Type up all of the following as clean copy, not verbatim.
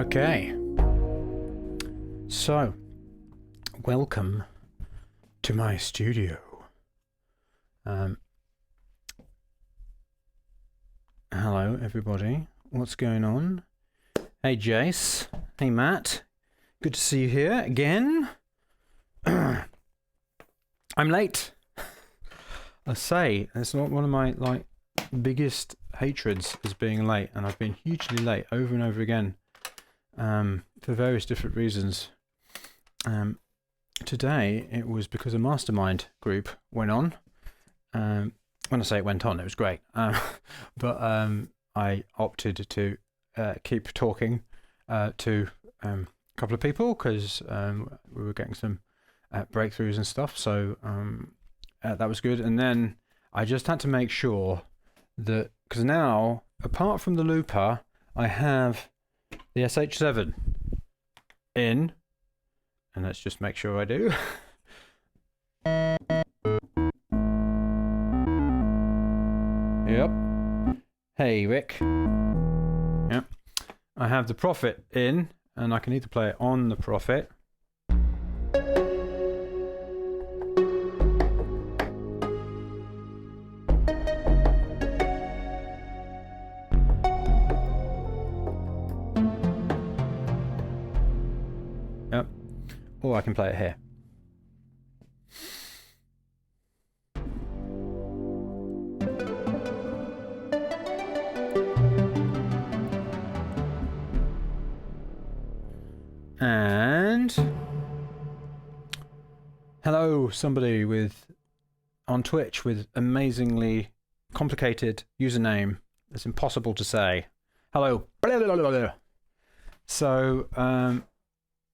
Okay, so welcome to my studio. Hello everybody, what's going on? Hey Jace, hey Matt, good to see you here again. I'm late. I say, it's not one of my biggest hatreds is being late, and I've been hugely late over and over again. For various different reasons. Today it was because a mastermind group went on. When I say it went on, it was great. But I opted to keep talking to a couple of people because we were getting some breakthroughs and stuff. So that was good. And then I just had to make sure that, because now, apart from the looper, I have the SH7 in, and let's just make sure I do. Yep. Hey Rick. Yep. I have the Prophet in, and I can either play it on the Prophet. Or I can play it here. And hello, somebody on Twitch with amazingly complicated username. It's impossible to say. Hello.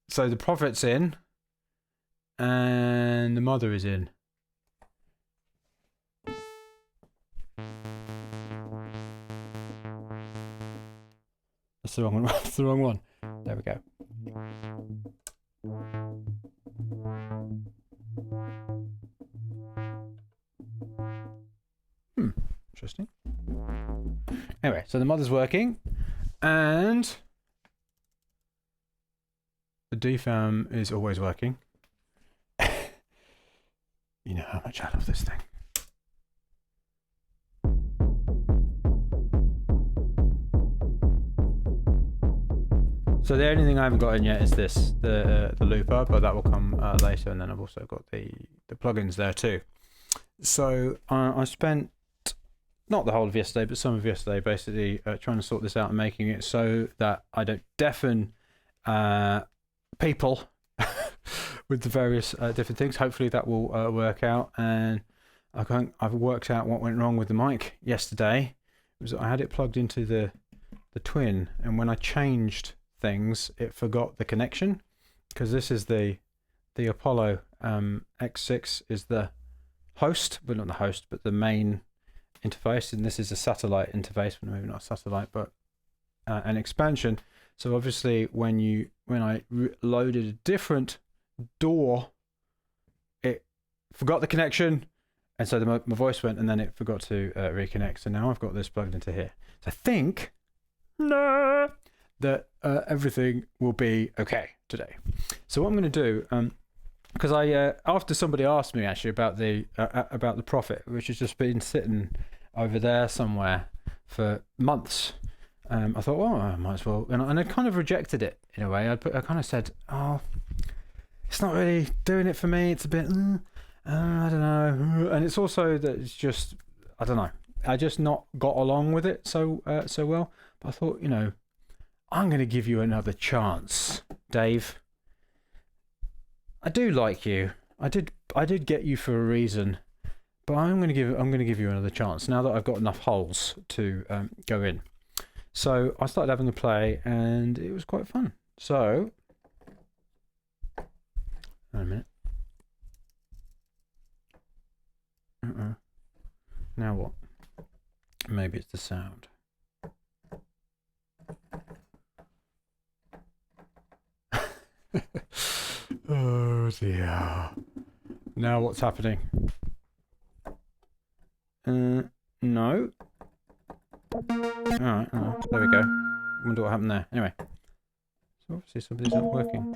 So the Prophet's in, and the Mother is in. That's the wrong one. That's the wrong one. There we go. Interesting. Anyway, so the Mother's working, and the DFAM is always working. You know how much I love this thing. So the only thing I haven't got in yet is this, the looper, but that will come later. And then I've also got the plugins there too. So I spent not the whole of yesterday, but some of yesterday basically trying to sort this out and making it so that I don't deafen people with the various different things. Hopefully that will work out. And I've worked out what went wrong with the mic yesterday. It was I had it plugged into the twin, and when I changed things, it forgot the connection, because this is the Apollo X6 is the host, well not the host, but the main interface, and this is a satellite interface, well, maybe not a satellite, but an expansion. So obviously when I loaded a different door, it forgot the connection, and so my voice went, and then it forgot to reconnect. So now I've got this plugged into here. So I think that everything will be okay today. So what I'm going to do, because I after somebody asked me actually about the Prophet, which has just been sitting over there somewhere for months. I thought, well, I might as well, and I kind of rejected it in a way. I kind of said, oh, it's not really doing it for me. It's a bit, I don't know, and it's also that it's just, I don't know. I just not got along with it so well. But I thought, I'm going to give you another chance, Dave. I do like you. I did get you for a reason, but I'm going to give you another chance now that I've got enough holes to go in. So I started having a play, and it was quite fun. So, wait a minute. Now what? Maybe it's the sound. Oh dear. Now what's happening? No. Alright, there we go. I wonder what happened there. Anyway. So obviously somebody's not working.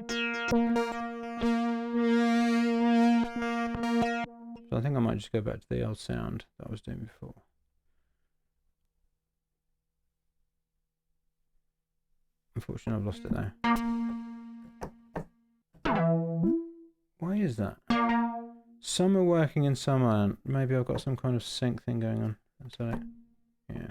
So I think I might just go back to the old sound that I was doing before. Unfortunately, I've lost it now. Why is that? Some are working and some aren't. Maybe I've got some kind of sync thing going on. That's right. Yeah.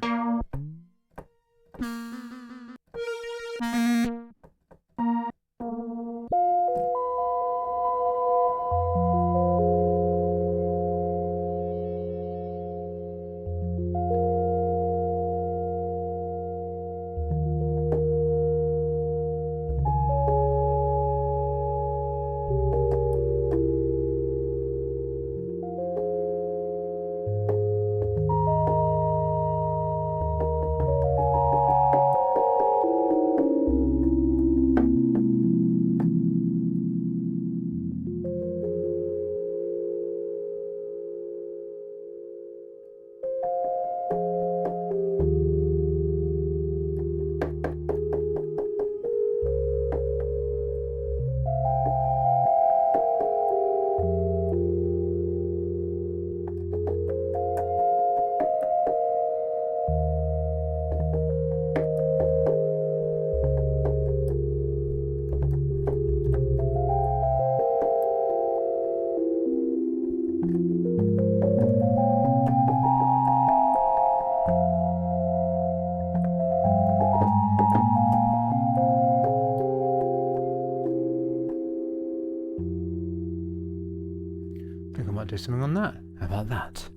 Do something on that. How about that?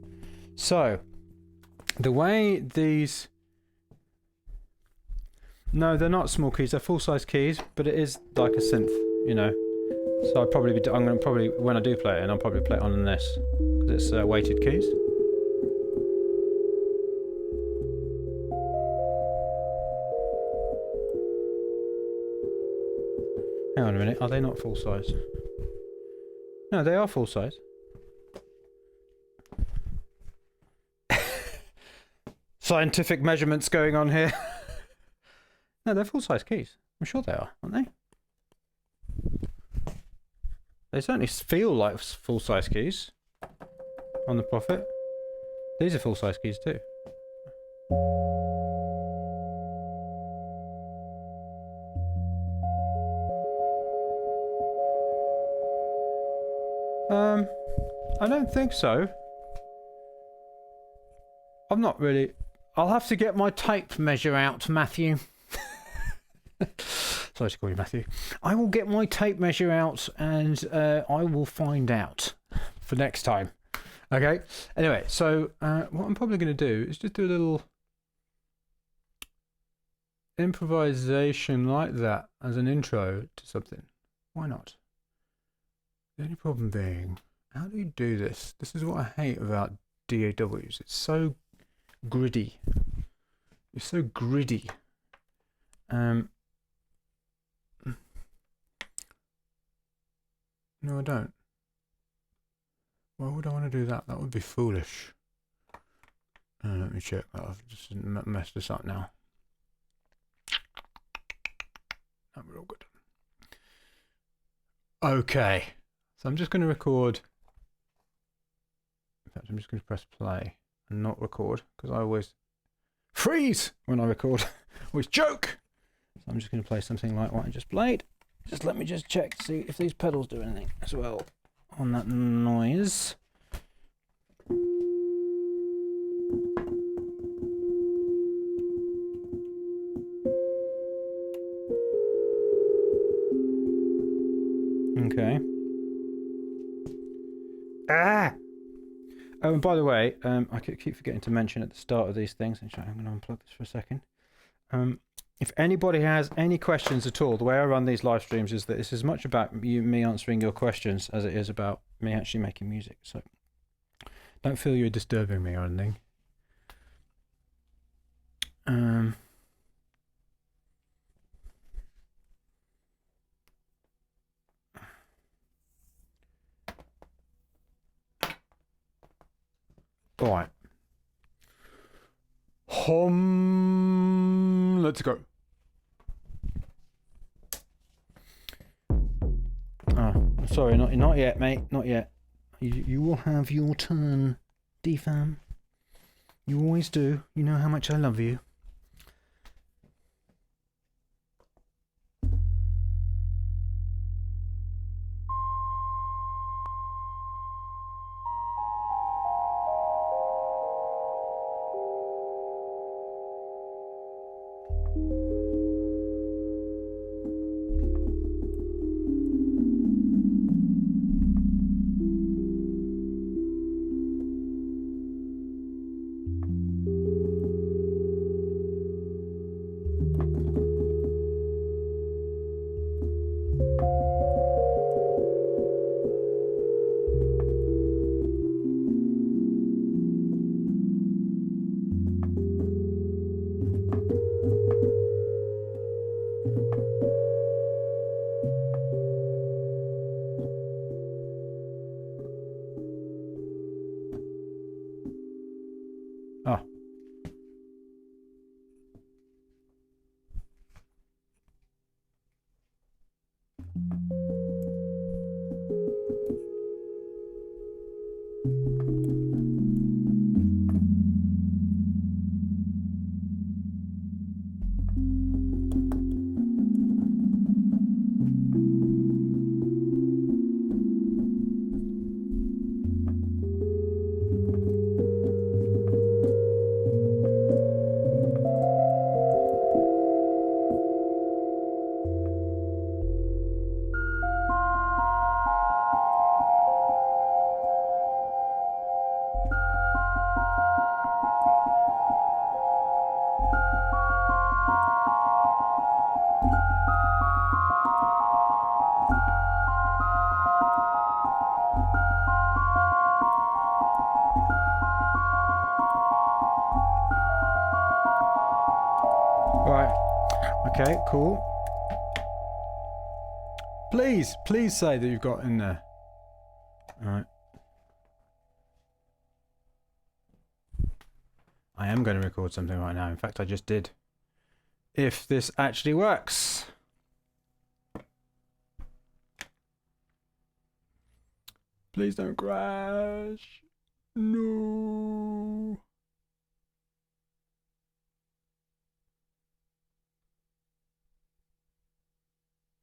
So, the way these... No, they're not small keys. They're full-size keys, but it is like a synth, you know. So I'm going to probably, when I do play it, and I'll probably play it on this, because it's weighted keys. Hang on a minute. Are they not full-size? No, they are full-size. Scientific measurements going on here. No, they're full-size keys. I'm sure they are, aren't they? They certainly feel like full-size keys on the Prophet. These are full-size keys too. I don't think so. I'm not really... I'll have to get my tape measure out, Matthew. Sorry to call you Matthew. I will get my tape measure out and I will find out for next time. Okay? Anyway, so what I'm probably going to do is just do a little improvisation like that as an intro to something. Why not? The only problem being, how do you do this? This is what I hate about DAWs. It's so gritty. It's so gritty. No, I don't. Why would I want to do that? That would be foolish. Let me check that. I've just messed this up now. That we're all good. Okay. So I'm just going to record. In fact, I'm just going to press play and not record because I always freeze when I record. Always joke. So I'm just going to play something like what I just played. Just let me just check to see if these pedals do anything as well on that noise. Okay. Ah! Oh, and by the way, I keep forgetting to mention at the start of these things. I'm going to unplug this for a second. If anybody has any questions at all, the way I run these live streams is that it's as much about me answering your questions as it is about me actually making music. So don't feel you're disturbing me or anything. All right. Let's go. sorry, not yet, mate. Not yet. You will have your turn, D-Fam. You always do. You know how much I love you. Oh. Right. Okay, cool. Please say that you've got in there. Alright. I am going to record something right now. In fact, I just did. If this actually works. Please don't crash. No.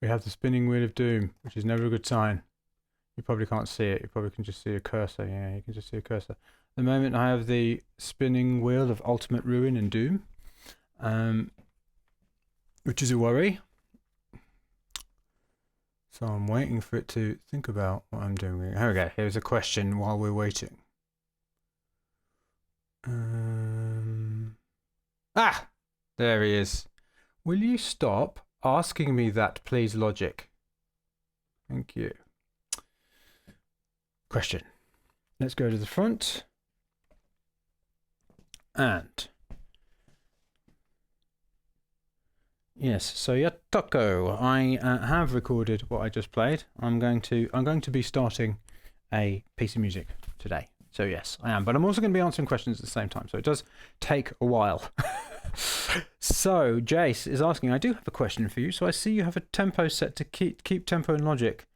We have the spinning wheel of doom, which is never a good sign. You probably can't see it. You probably can just see a cursor. Yeah, you can just see a cursor. At the moment, I have the spinning wheel of ultimate ruin and doom, which is a worry. So I'm waiting for it to think about what I'm doing. Okay, here's a question while we're waiting. There he is. Will you stop asking me that, please, Logic? Thank you. Question. Let's go to the front. And yes, so Yatoko, I have recorded what I just played. I'm going to be starting a piece of music today. So yes, I am. But I'm also going to be answering questions at the same time. So it does take a while. So Jace is asking, I do have a question for you. So I see you have a tempo set to keep tempo in Logic.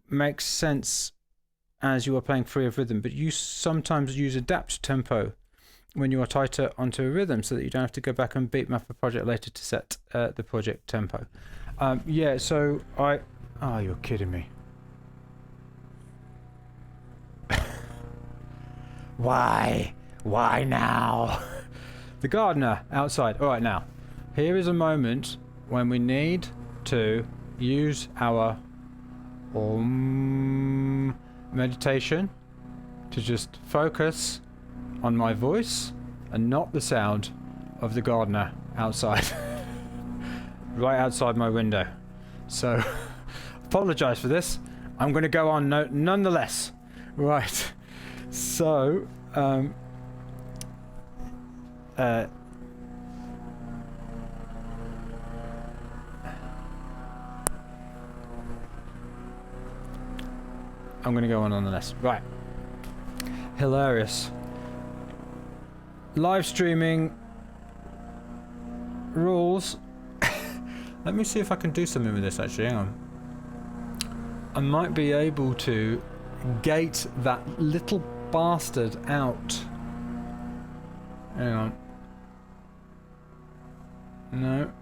Makes sense as you are playing free of rhythm, but you sometimes use adapt tempo when you are tighter onto a rhythm so that you don't have to go back and beat map a project later to set the project tempo. Yeah, so oh, you're kidding me. Why now? The gardener outside. All right, now here is a moment when we need to use our meditation to just focus on my voice and not the sound of the gardener outside. Right outside my window. So apologize for this. I'm going to go on nonetheless. Right. So I'm going to go on nonetheless. Right. Hilarious. Live streaming rules. Let me see if I can do something with this actually. Hang on. I might be able to gate that little bastard out. Hang on. No.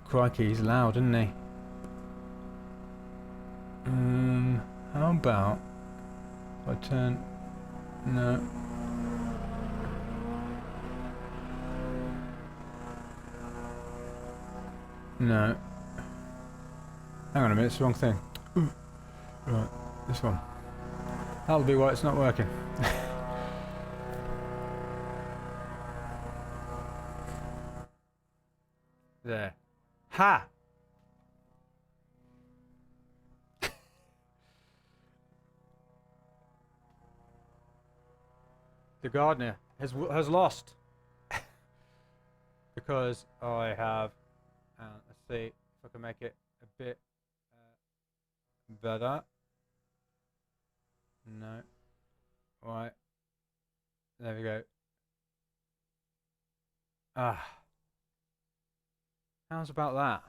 Crikey, he's loud, isn't he? How about if I turn... No. No. Hang on a minute, it's the wrong thing. Right, this one. That'll be why it's not working. There. Ha! The gardener has lost. Because I have... let's see if I can make it a bit better. No. Right. There we go. How's about that?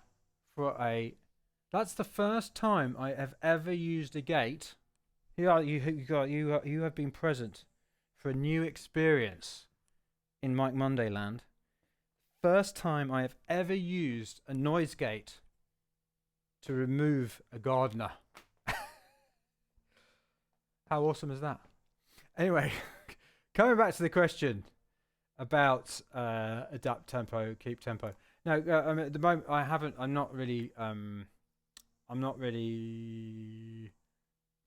That's the first time I have ever used a gate. You have been present for a new experience in Mike Monday land. First time I have ever used a noise gate to remove a gardener. How awesome is that? Anyway, coming back to the question about adapt tempo, keep tempo. No, I mean, at the moment I'm not really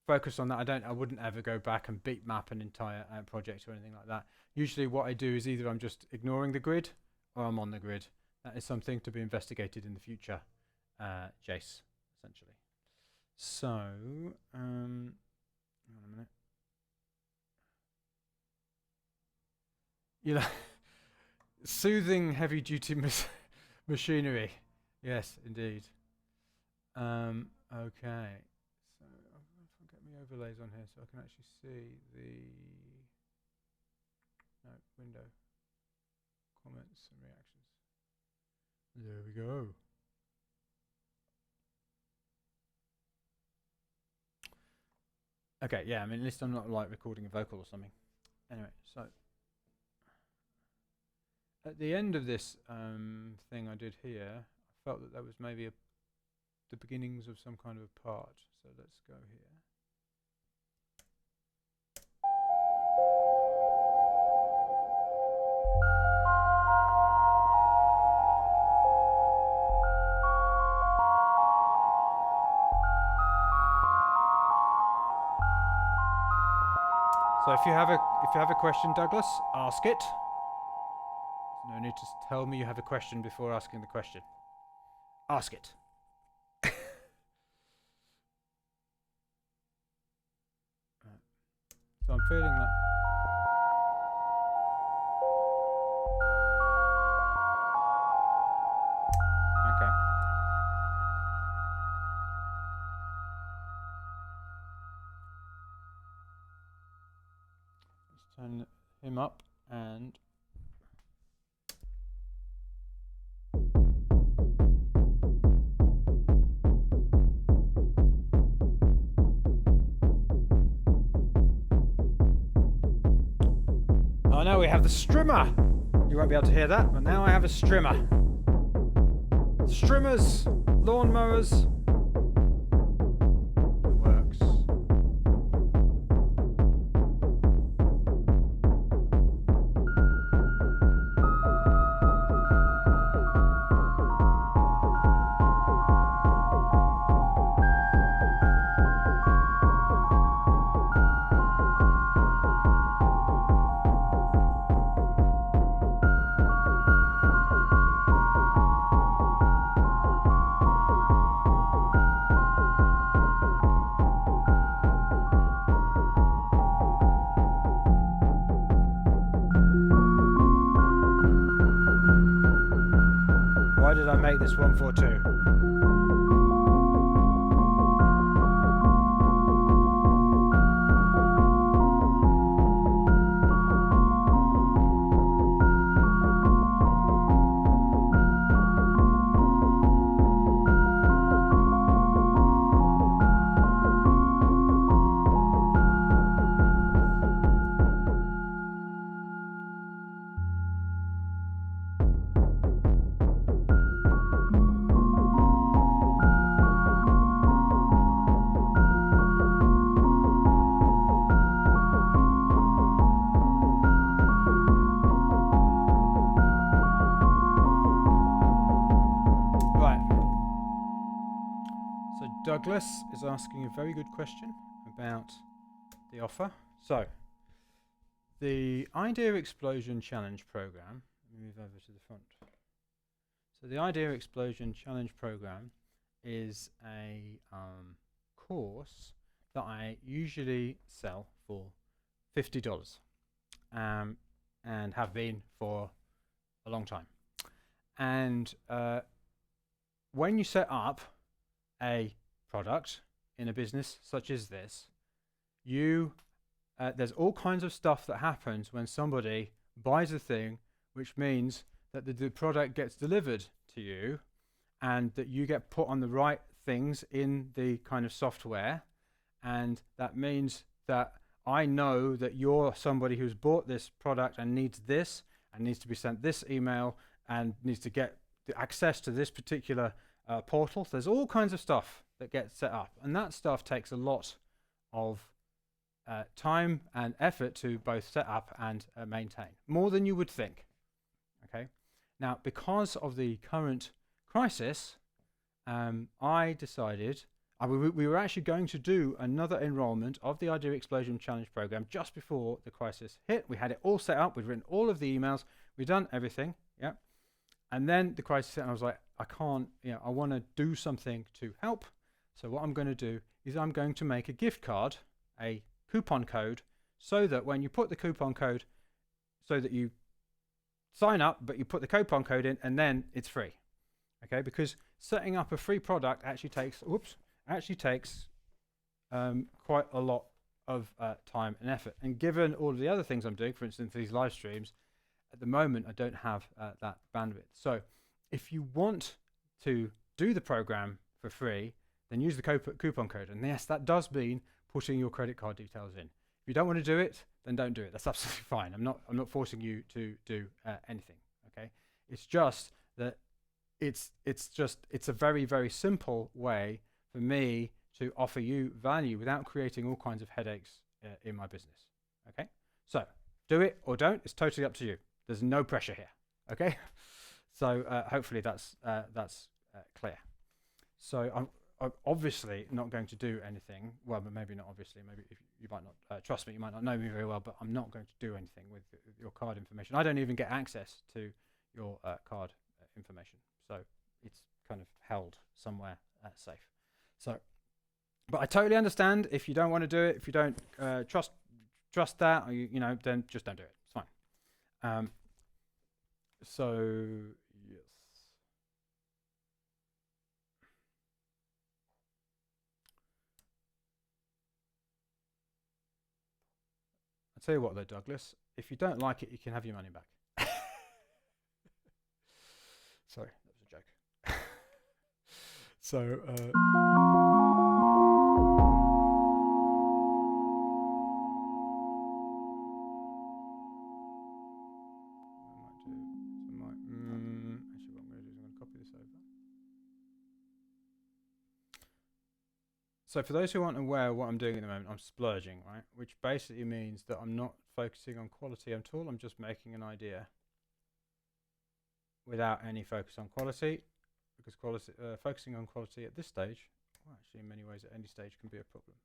focused on that. I wouldn't ever go back and beat map an entire project or anything like that. Usually what I do is either I'm just ignoring the grid or I'm on the grid. That is something to be investigated in the future, Jace, essentially. So, hang on a minute. You know, soothing heavy-duty machinery. Yes, indeed. Okay. So, I'll get my overlays on here so I can actually see the window comments and reactions. There we go. Okay, yeah, I mean, at least I'm not like recording a vocal or something. Anyway, so at the end of this thing I did here, I felt that was maybe the beginnings of some kind of a part. So let's go here. So if you have a question, Douglas, ask it. There's no need to tell me you have a question before asking the question. Ask it. So I'm feeling that. Okay. Let's turn him up and. Oh, now we have the strimmer. You won't be able to hear that, but now I have a strimmer. Strimmers, lawnmowers. It works. Why did I make this 142? Douglas is asking a very good question about the offer. So, the Idea Explosion Challenge Program, let me move over to the front. So the Idea Explosion Challenge Program is a course that I usually sell for $50 and have been for a long time. And when you set up a product in a business such as this, there's all kinds of stuff that happens when somebody buys a thing, which means that the product gets delivered to you and that you get put on the right things in the kind of software. And that means that I know that you're somebody who's bought this product and needs this and needs to be sent this email and needs to get the access to this particular portal. So there's all kinds of stuff that gets set up, and that stuff takes a lot of time and effort to both set up and maintain, more than you would think. Okay. Now, because of the current crisis, I decided we were actually going to do another enrollment of the Idea Explosion Challenge Program just before the crisis hit. We had it all set up. We'd written all of the emails. We'd done everything. Yeah. And then the crisis hit, and I was like, I can't, I want to do something to help. So what I'm going to do is I'm going to make a gift card, a coupon code, so that when you put the coupon code, so that you sign up, but you put the coupon code in and then it's free. Okay, because setting up a free product actually takes quite a lot of time and effort. And given all of the other things I'm doing, for instance, these live streams, at the moment I don't have that bandwidth. So if you want to do the program for free, then use the coupon code. And yes, that does mean putting your credit card details in. If you don't want to do it, then don't do it. That's absolutely fine. I'm not forcing you to do anything. Okay, it's just that it's a very, very simple way for me to offer you value without creating all kinds of headaches in my business. Okay, so do it or don't. It's totally up to you. There's no pressure here. Okay, so hopefully that's clear. So I'm obviously not going to do anything. Well, but maybe not obviously. Maybe if you might not trust me, you might not know me very well, but I'm not going to do anything with your card information. I don't even get access to your card information. So it's kind of held somewhere safe. So, but I totally understand if you don't want to do it, if you don't trust that, or then just don't do it. It's fine. So yes. I'll tell you what though, Douglas, if you don't like it, you can have your money back. Sorry, that was a joke. So, actually what I'm going to do is I'm going to copy this over. So for those who aren't aware of what I'm doing at the moment, I'm splurging, right? Which basically means that I'm not focusing on quality at all. I'm just making an idea without any focus on quality, because focusing on quality at this stage, well, actually in many ways at any stage, can be a problem.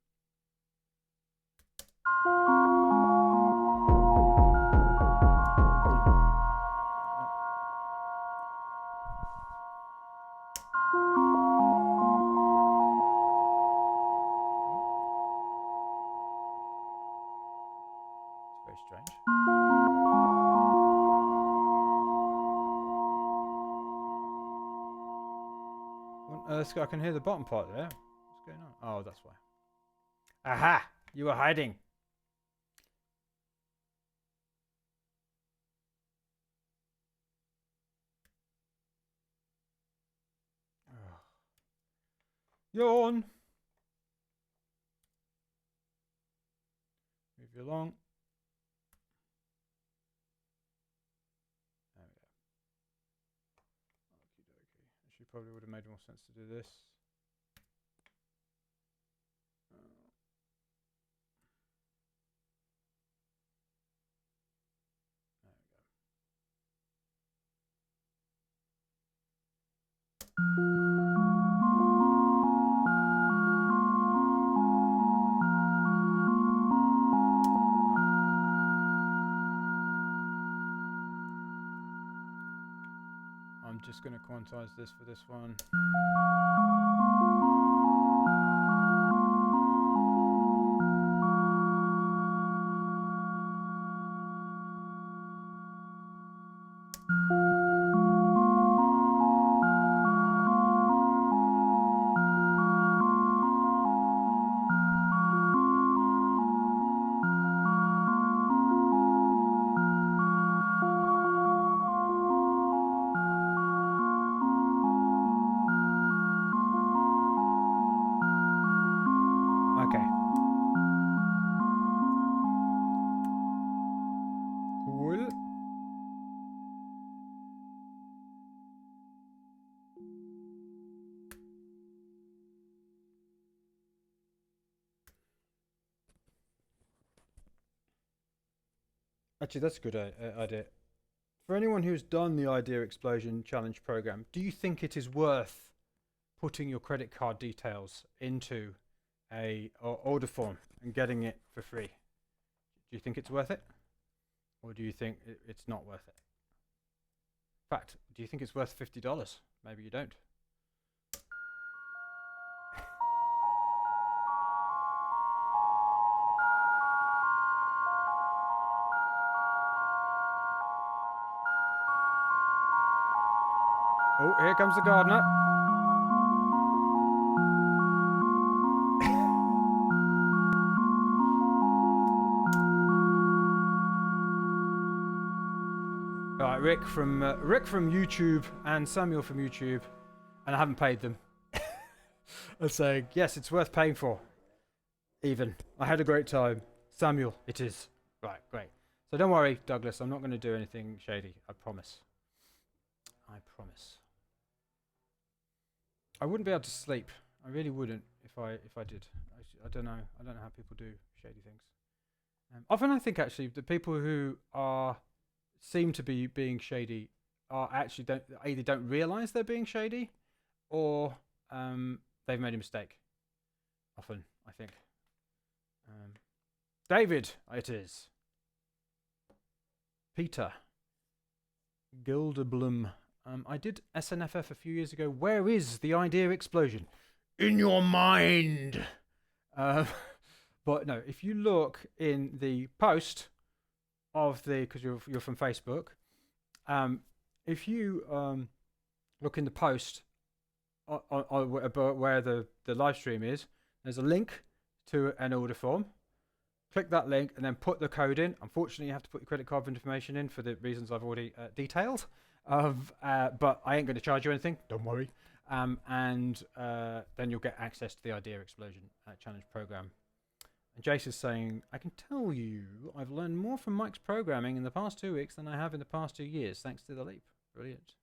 It's very strange. I can hear the bottom part there. What's going on? Oh, that's why. Aha! You were hiding. Oh. Yawn. Move you along. There we go. Okie dokie. Actually, probably would have made more sense to do this. just going to quantize this for this one. Okay. Cool. Actually, that's a good idea. For anyone who's done the Idea Explosion Challenge program, do you think it is worth putting your credit card details into a order form and getting it for free? Do you think it's worth it? Or do you think it's not worth it? In fact, do you think it's worth $50? Maybe you don't. Oh, here comes the gardener. All right, Rick from YouTube and Samuel from YouTube, and I haven't paid them. Are saying yes, it's worth paying for. Even I had a great time. Samuel, it is. Right, great. So don't worry, Douglas. I'm not going to do anything shady. I promise. I promise. I wouldn't be able to sleep. I really wouldn't if I did. I don't know. I don't know how people do shady things. Often I think actually the people who seem to be being shady are actually either don't realize they're being shady, or they've made a mistake. Often I think. David, it is. Peter. Gilderblum. I did SNFF a few years ago. Where is the Idea Explosion? In your mind. But no, if you look in the post of because you're from Facebook, if you look in the post where the live stream is, there's a link to an order form. Click that link and then put the code in. Unfortunately, you have to put your credit card information in for the reasons I've already detailed. But I ain't going to charge you anything. Don't worry. And then you'll get access to the Idea Explosion Challenge program. And Jace is saying, I can tell you I've learned more from Mike's programming in the past 2 weeks than I have in the past 2 years, thanks to the leap. Brilliant.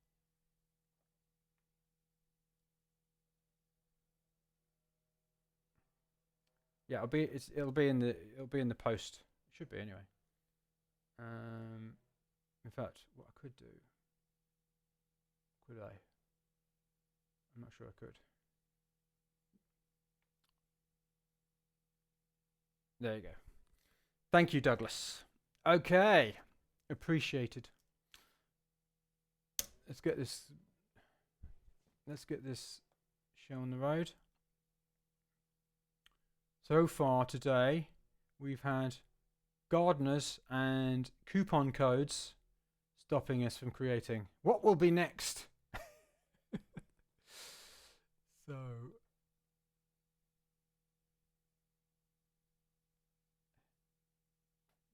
Yeah, it'll be in the post. It should be anyway. In fact, what I could do. Could I? I'm not sure I could. There you go. Thank you, Douglas. Okay. Appreciated. Let's get this show on the road. So far today, we've had gardeners and coupon codes stopping us from creating. What will be next? So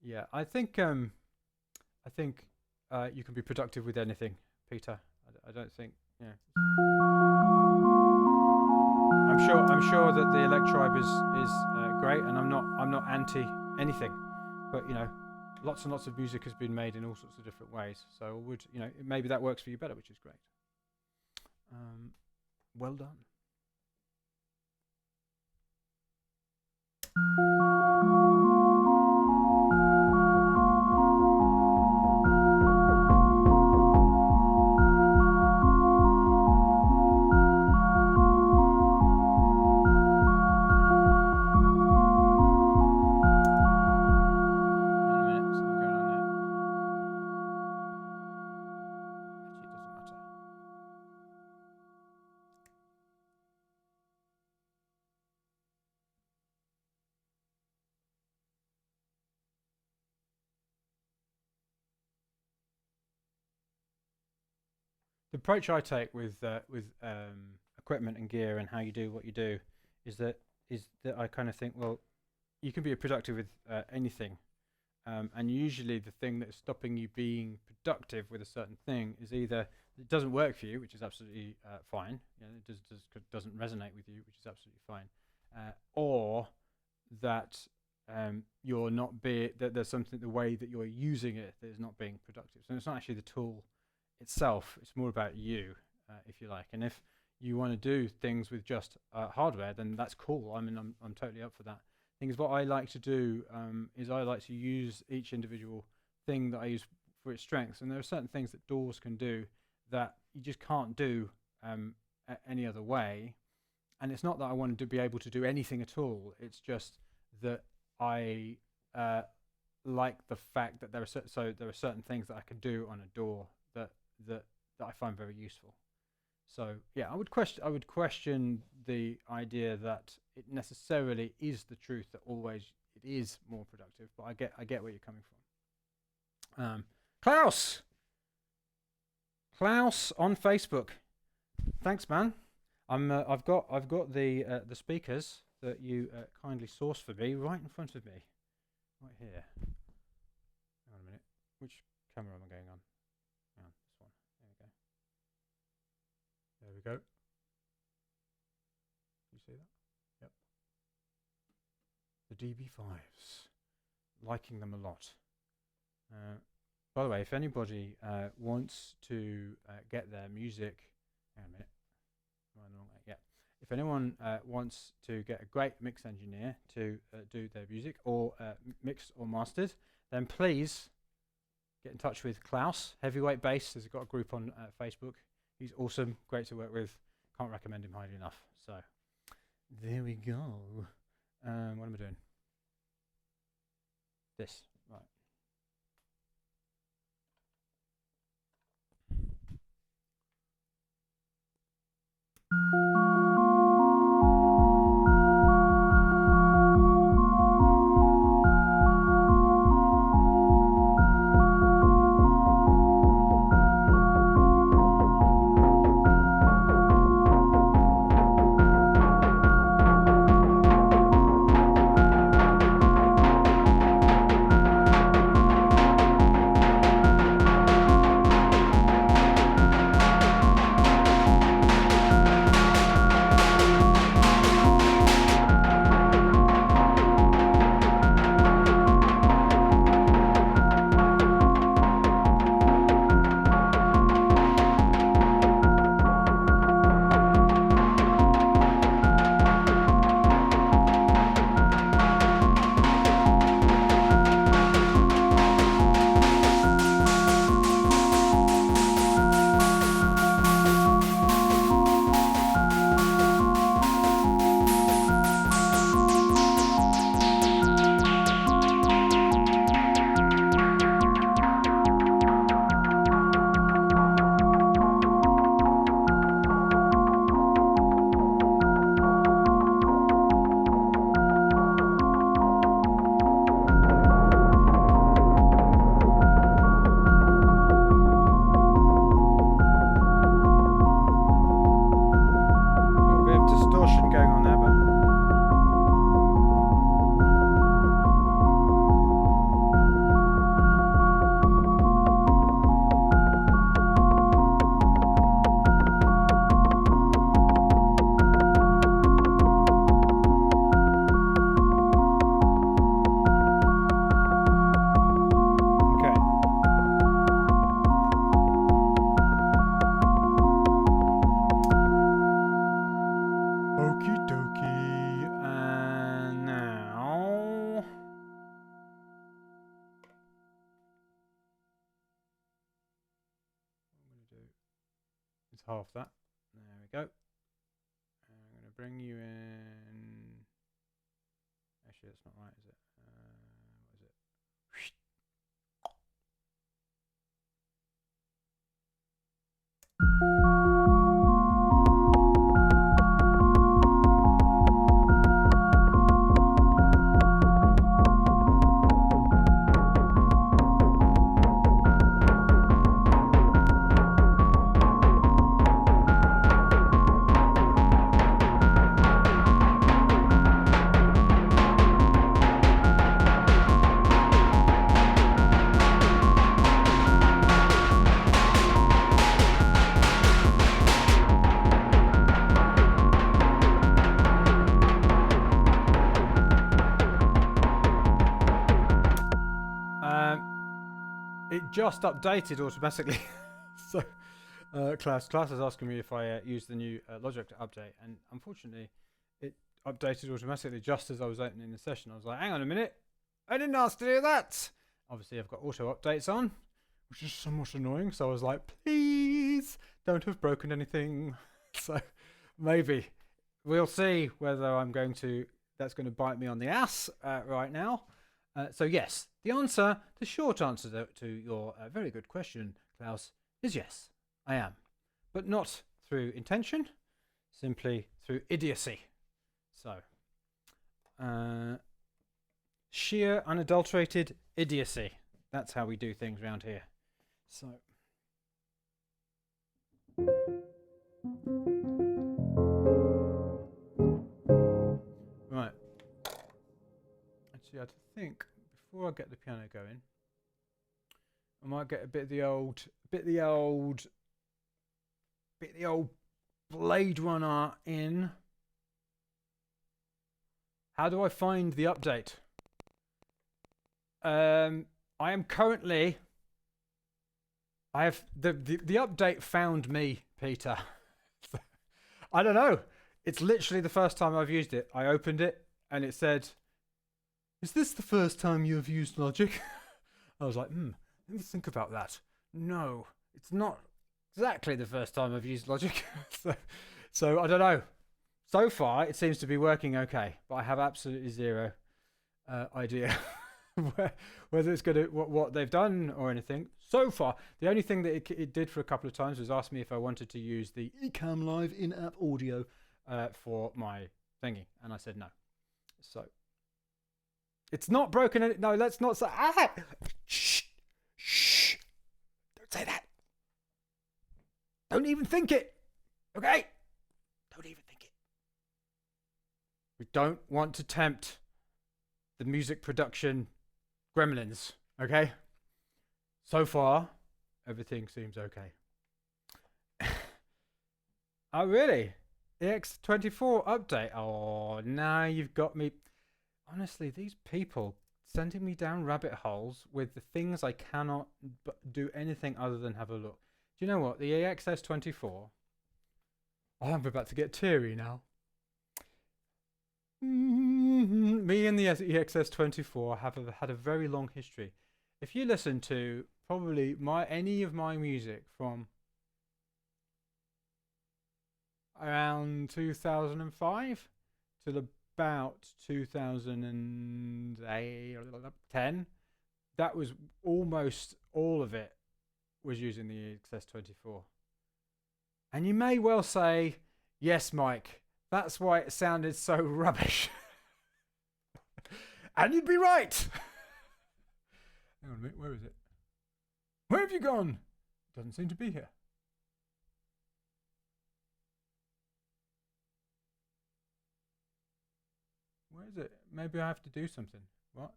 yeah, I think you can be productive with anything, Peter. I don't think, yeah. I'm sure that the Electribe is great, and I'm not anti anything, but you know, lots and lots of music has been made in all sorts of different ways. So maybe that works for you better, which is great. Well done. The approach I take with equipment and gear and how you do what you do is that I kind of think, well, you can be productive with anything, and usually the thing that is stopping you being productive with a certain thing is either it doesn't work for you, which is absolutely fine, it doesn't resonate with you, which is absolutely fine, or that you're not that there's something, the way that you're using it, that is not being productive. So it's not actually the tool itself, it's more about you, if you like. And if you want to do things with just hardware, then that's cool. I mean, I'm totally up for that. Thing is, what I like to do is I like to use each individual thing that I use for its strengths. And there are certain things that doors can do that you just can't do any other way. And it's not that I wanted to be able to do anything at all. It's just that I like the fact that there are certain things that I can do on a door that I find very useful. So yeah, I would question the idea that it necessarily is the truth that always it is more productive. But I get where you're coming from. Klaus on Facebook. Thanks, man. I've got the speakers that you kindly sourced for me right in front of me, right here. Hang on a minute. Which camera am I going on? Hang on, this one. There we go. You see that? Yep. The DB5s. Liking them a lot. By the way, if anybody wants to get their music, hang on a minute. Yeah. If anyone wants to get a great mix engineer to do their music or mixed or mastered, then please get in touch with Klaus, Heavyweight Bass. He's got a group on Facebook. He's awesome, great to work with. Can't recommend him highly enough. So there we go. What am I doing? This, right. Half that. There we go. I'm going to bring you in. Actually, that's not right, is it? What is it? it just updated automatically. So Klaus is asking me if I use the new Logic update, and unfortunately it updated automatically just as I was opening the session. I was like, hang on a minute, I didn't ask to do that. Obviously I've got auto updates on, which is somewhat annoying, so I was like, please don't have broken anything. So maybe we'll see whether that's going to bite me on the ass right now. So yes, the short answer to your very good question, Klaus, is yes, I am. But not through intention, simply through idiocy. So, sheer unadulterated idiocy. That's how we do things around here. So. Right. Actually, I think before I get the piano going, I might get a bit of the old Blade Runner in. How do I find the update? I am currently. I have the update found me, Peter. I don't know. It's literally the first time I've used it. I opened it and it said, "Is this the first time you have used Logic?" I was like, let me think about that. No, it's not exactly the first time I've used Logic. so I don't know. So far, it seems to be working okay, but I have absolutely zero idea whether it's going to what they've done or anything. So far, the only thing that it did for a couple of times was ask me if I wanted to use the Ecamm Live in-app audio for my thingy, and I said no. So it's not broken. No, let's not say. Shh! Don't say that. Don't even think it. Okay? Don't even think it. We don't want to tempt the music production gremlins. Okay? So far, everything seems okay. Oh, really? EX24 update. Oh, now you've got me. Honestly, these people sending me down rabbit holes with the things I cannot do anything other than have a look. Do you know what? The EXS24. Oh, I'm about to get teary now. Me and the EXS24 have had a very long history. If you listen to probably any of my music from around 2005 till about 2010, that was almost all of it was using the EXS24. And you may well say, yes, Mike, that's why it sounded so rubbish. And you'd be right. Hang on a minute, where is it? Where have you gone? It doesn't seem to be here. Where is it? Maybe I have to do something. What?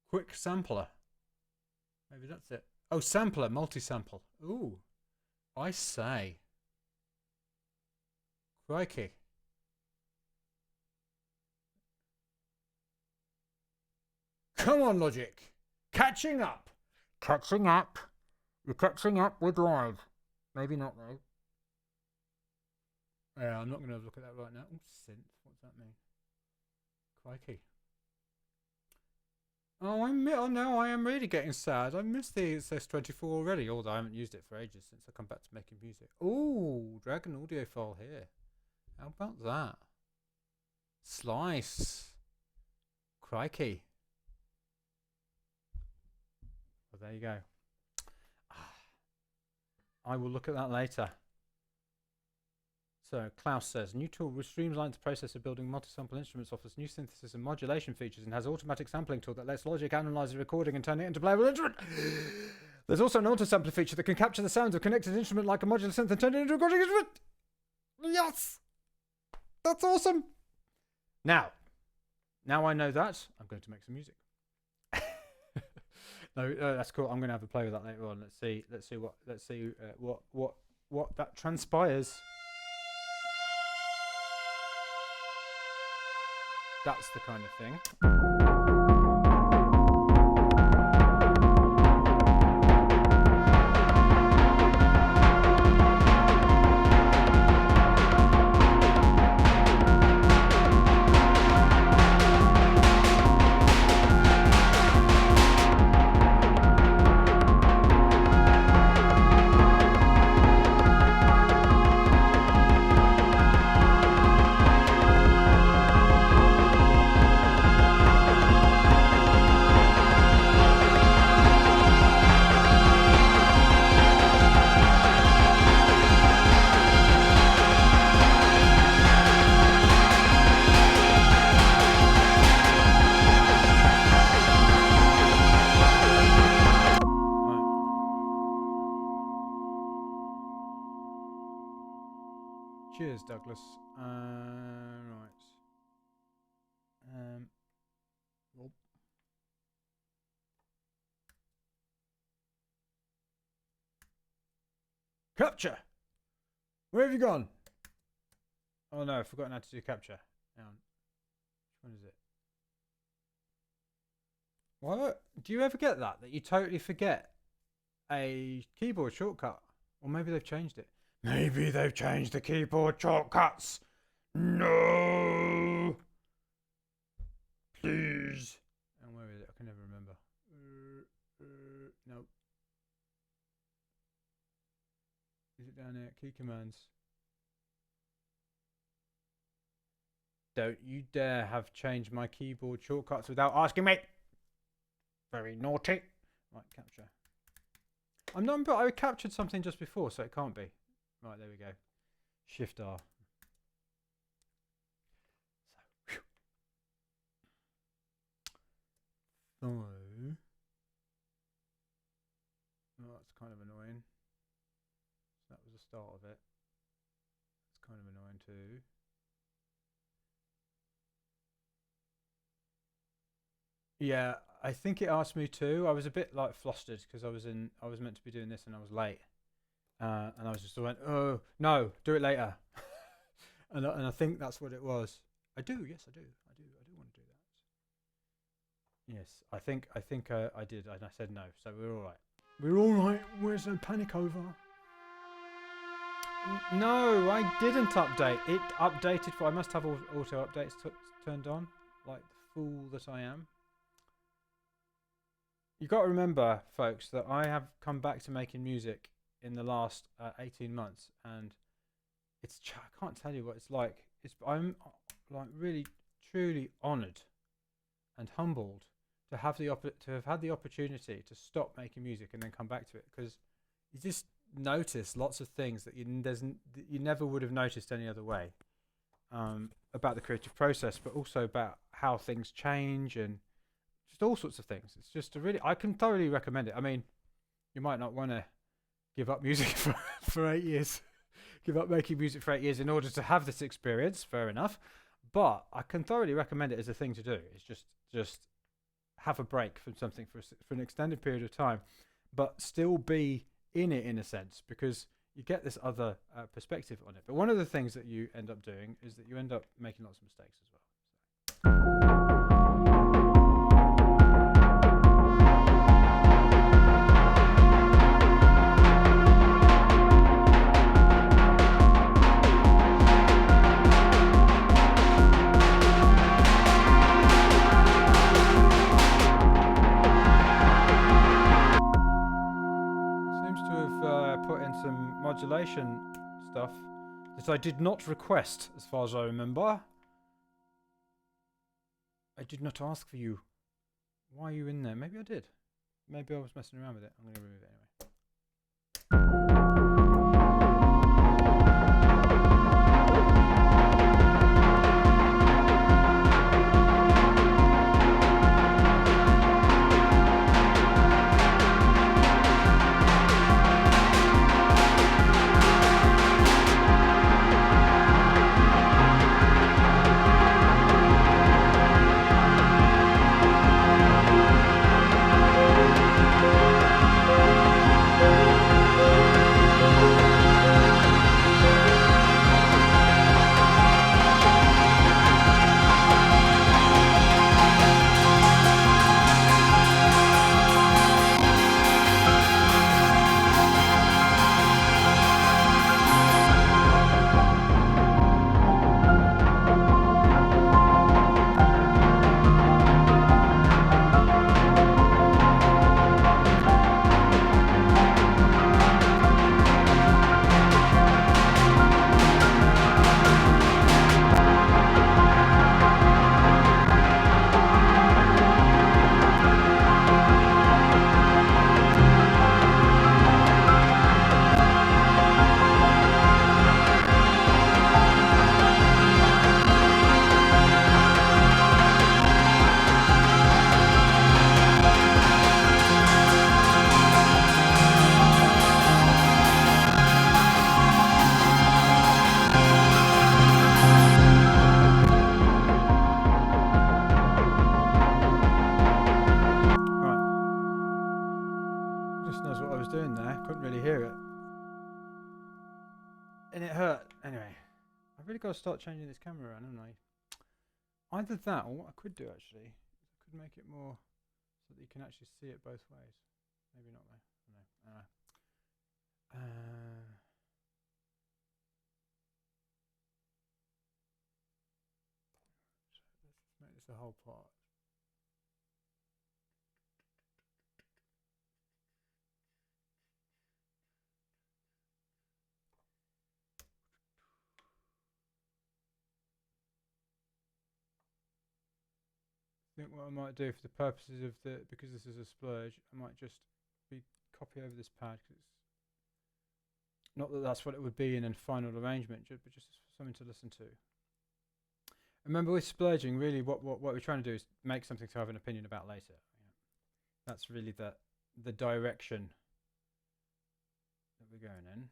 Quick sampler. Maybe that's it. Oh, sampler, multi-sample. Ooh, I say. Crikey. Come on, Logic. Catching up. Catching up. You're catching up with live. Maybe not, though. Yeah, I'm not going to look at that right now. Oh, synth. What's that mean? Crikey. Oh, no, I am really getting sad. I missed the EXS24 already, although I haven't used it for ages since I come back to making music. Oh, drag an audio file here. How about that? Slice. Crikey. Well, there you go. I will look at that later. So Klaus says, new tool which streamlines the process of building multi-sample instruments, offers new synthesis and modulation features, and has an automatic sampling tool that lets Logic analyze the recording and turn it into a playable instrument. There's also an auto-sampler feature that can capture the sounds of a connected instrument like a modular synth and turn it into a recording instrument. Yes! That's awesome! Now I know that, I'm going to make some music. No, that's cool. I'm going to have a play with that later on. Let's see what that transpires. That's the kind of thing. Cheers, Douglas. Right. Oh. Capture! Where have you gone? Oh no, I've forgotten how to do capture. Hang on. Which one is it? What? Do you ever get that you totally forget a keyboard shortcut? Or maybe they've changed it. Maybe they've changed the keyboard shortcuts. No. Please. And where is it? I can never remember. Nope. Is it down there? Key commands. Don't you dare have changed my keyboard shortcuts without asking me. Very naughty. Right, capture. I'm not, but I captured something just before, so it can't be. Right, there we go. Shift R. So, oh, that's kind of annoying. So that was the start of it. It's kind of annoying too. Yeah, I think it asked me to. I was a bit like flustered because I was meant to be doing this and I was late. And I was just went, oh no, do it later. and I think that's what it was. I do, yes, I do want to do that. Yes, I think I did, and I said no, so we're all right. We're all right. Where's no panic over? No, I didn't update. It updated for. I must have auto updates turned on, like the fool that I am. You got to remember, folks, that I have come back to making music in the last 18 months, and it's I can't tell you what it's like. I'm like really truly honoured and humbled to have had the opportunity to stop making music and then come back to it, because you just notice lots of things that you never would have noticed any other way, about the creative process, but also about how things change and just all sorts of things. It's just I can thoroughly recommend it. I mean, you might not want to give up music for 8 years, give up making music for 8 years in order to have this experience. Fair enough, but I can thoroughly recommend it as a thing to do. It's just have a break from something for an extended period of time, but still be in it in a sense, because you get this other perspective on it. But one of the things that you end up doing is that you end up making lots of mistakes as well. Some modulation stuff that I did not request, as far as I remember. I did not ask for you. Why are you in there? Maybe I did. Maybe I was messing around with it. I'm going to remove it anyway. hurt. Anyway, I've really got to start changing this camera around, haven't I? Either that, or what I could do actually, I could make it more so that you can actually see it both ways. Maybe not though. No. So let's just make this a whole part. I think what I might do for the purposes of because this is a splurge, I might just copy over this pad, because it's not that that's what it would be in a final arrangement, but just something to listen to. Remember, with splurging, really what we're trying to do is make something to have an opinion about later. That's really the direction that we're going in.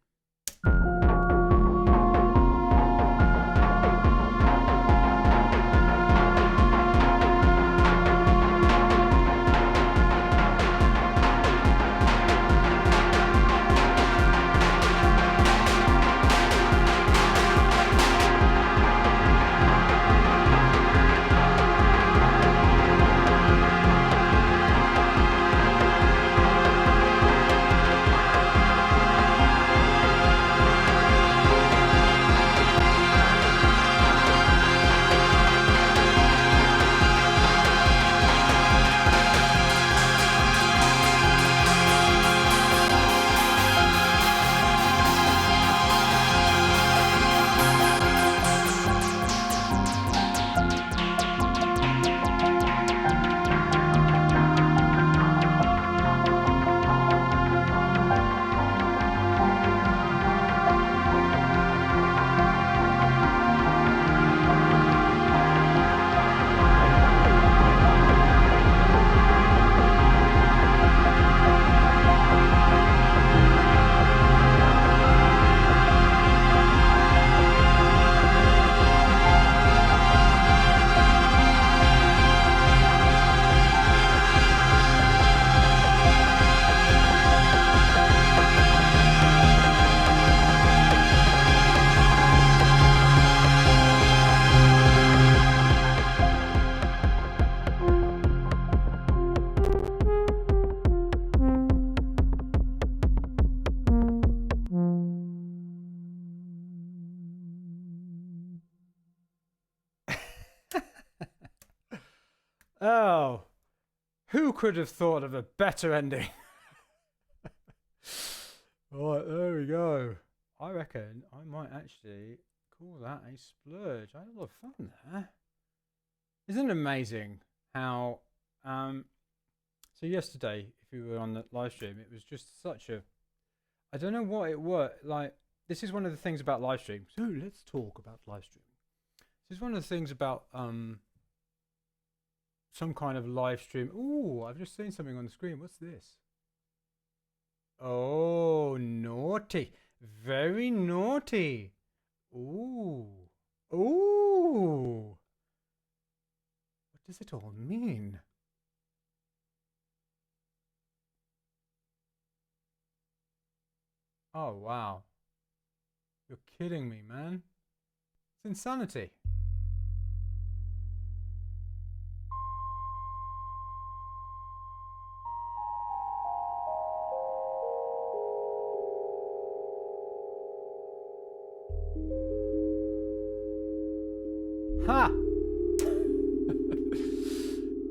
Oh, who could have thought of a better ending? Right, there we go. I reckon I might actually call that a splurge. I had a lot of fun there. Isn't it amazing how so yesterday, if you were on the live stream, it was just such a, I don't know what it was, like, this is one of the things about live streams. So let's talk about live streaming. This is one of the things about some kind of live stream. Ooh, I've just seen something on the screen. What's this? Oh, naughty. Very naughty. Ooh. Ooh. What does it all mean? Oh, wow. You're kidding me, man. It's insanity. Ha!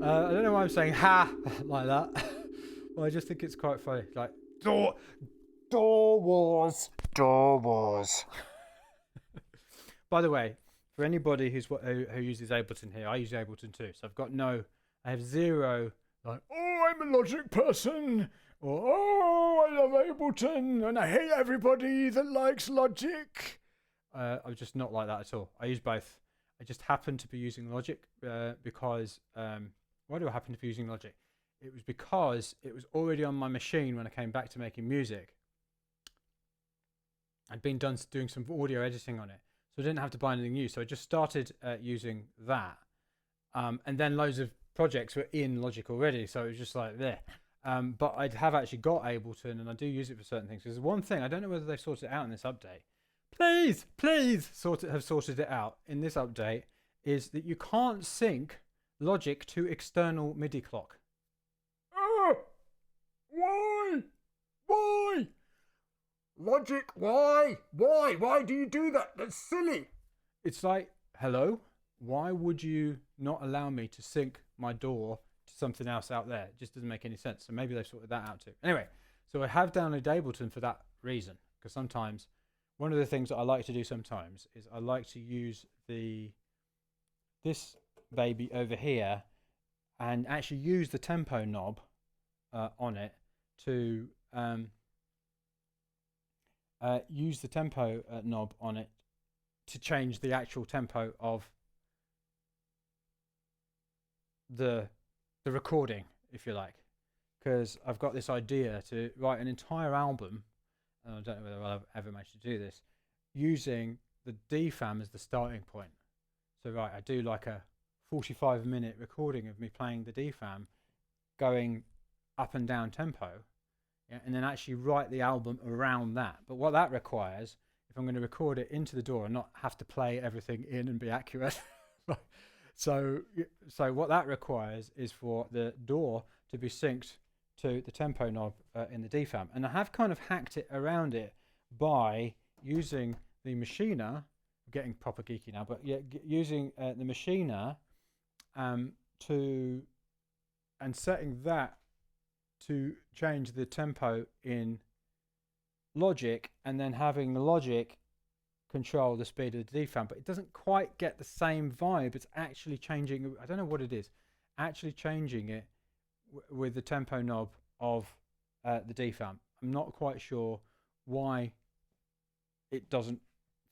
I don't know why I'm saying ha like that. Well, I just think it's quite funny. Like, door wars. By the way, for anybody who uses Ableton here, I use Ableton too. So I have zero, like, oh, I'm a Logic person, or oh, I love Ableton, and I hate everybody that likes Logic. I'm just not like that at all. I use both. I just happen to be using Logic because, why do I happen to be using Logic? It was because it was already on my machine when I came back to making music. I'd been doing some audio editing on it, so I didn't have to buy anything new. So I just started using that. And then loads of projects were in Logic already, so it was just like there. But I have actually got Ableton, and I do use it for certain things. There's one thing, I don't know whether they've sorted it out in this update. please have sorted it out in this update is that you can't sync Logic to external MIDI clock. Why? Why? Logic, why? Why? Why do you do that? That's silly. It's like, hello? Why would you not allow me to sync my DAW to something else out there? It just doesn't make any sense. So maybe they've sorted that out too. Anyway, so I have downloaded Ableton for that reason. Because sometimes, one of the things that I like to do sometimes is I like to use this baby over here and actually use the tempo knob on it to use the tempo knob on it to change the actual tempo of the recording, if you like. Because I've got this idea to write an entire album, and I don't know whether I'll ever manage to do this, using the DFAM as the starting point. So right, I do like a 45-minute recording of me playing the DFAM, going up and down tempo, yeah, and then actually write the album around that. But what that requires, if I'm going to record it into the DAW and not have to play everything in and be accurate, so what that requires is for the DAW to be synced to the tempo knob in the DFAM. And I have kind of hacked it around it by using the machiner. I'm getting proper geeky now, but yeah, using the machiner and setting that to change the tempo in Logic, and then having Logic control the speed of the DFAM. But it doesn't quite get the same vibe. It's actually changing, I don't know what it is, actually changing it with the tempo knob of the DFAM. I'm not quite sure why it doesn't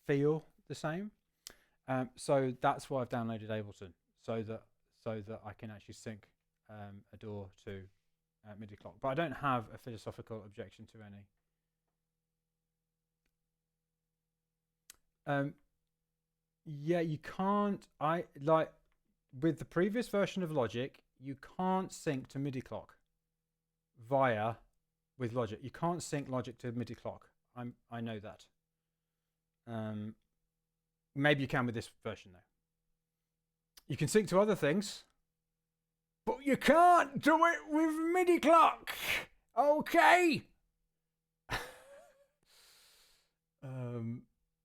feel the same. So that's why I've downloaded Ableton, so that I can actually sync a DAW to MIDI clock. But I don't have a philosophical objection to any. Yeah, you can't. With the previous version of Logic, you can't sync to MIDI clock with Logic. You can't sync Logic to MIDI clock. I know that. Maybe you can with this version though. You can sync to other things, but you can't do it with MIDI clock. Okay.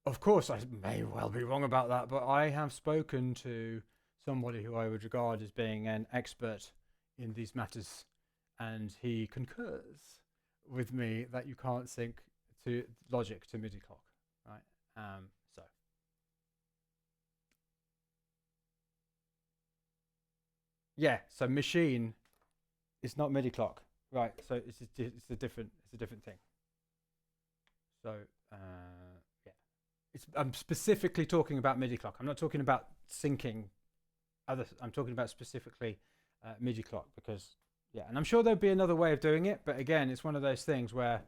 Of course, I may well be wrong about that, but I have spoken to somebody who I would regard as being an expert in these matters, and he concurs with me that you can't sync to Logic to MIDI clock, right? So yeah, so machine is not MIDI clock, right? So it's a different thing. So yeah, I'm specifically talking about MIDI clock. I'm not talking about syncing I'm talking about specifically MIDI clock, because yeah, and I'm sure there'd be another way of doing it, but again, it's one of those things where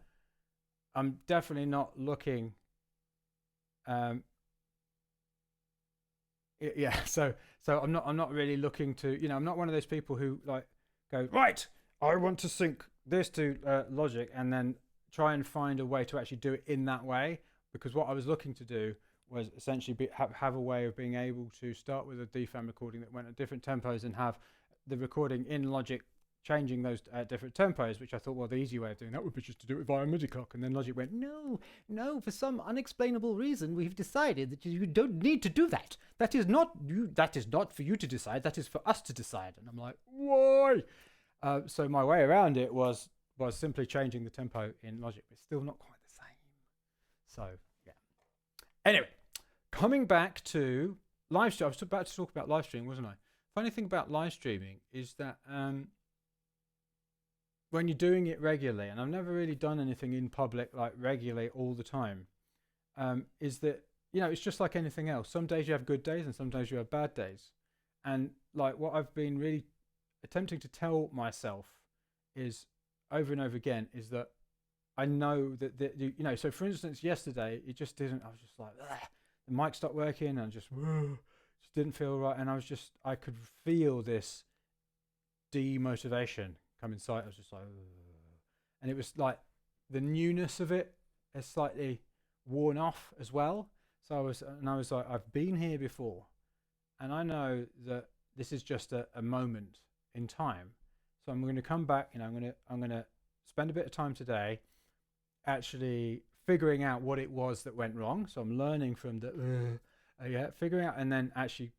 I'm definitely not looking. Yeah, so I'm not really looking to, I'm not one of those people who like go, right, I want to sync this to Logic and then try and find a way to actually do it in that way, because what I was looking to do was essentially have a way of being able to start with a DFAM recording that went at different tempos and have the recording in Logic changing those different tempos, which I thought, well, the easy way of doing that would be just to do it via MIDI clock. And then Logic went, no, for some unexplainable reason, we've decided that you don't need to do that. That is not for you to decide. That is for us to decide. And I'm like, why? So my way around it was simply changing the tempo in Logic, but still not quite the same. So yeah. Anyway, coming back to live stream, I was about to talk about live streaming, wasn't I? Funny thing about live streaming is that when you're doing it regularly, and I've never really done anything in public like regularly all the time, is that, it's just like anything else. Some days you have good days and some days you have bad days. And like what I've been really attempting to tell myself is over and over again is that I know that, so for instance, yesterday, it just didn't, I was just like, ugh, the mic stopped working and just didn't feel right. And I could feel this demotivation come inside. I was just like, ugh. And it was like the newness of it has slightly worn off as well. So I was like, I've been here before, and I know that this is just a moment in time. So I'm going to come back, I'm going to spend a bit of time today actually figuring out what it was that went wrong. So I'm learning from figuring out and then actually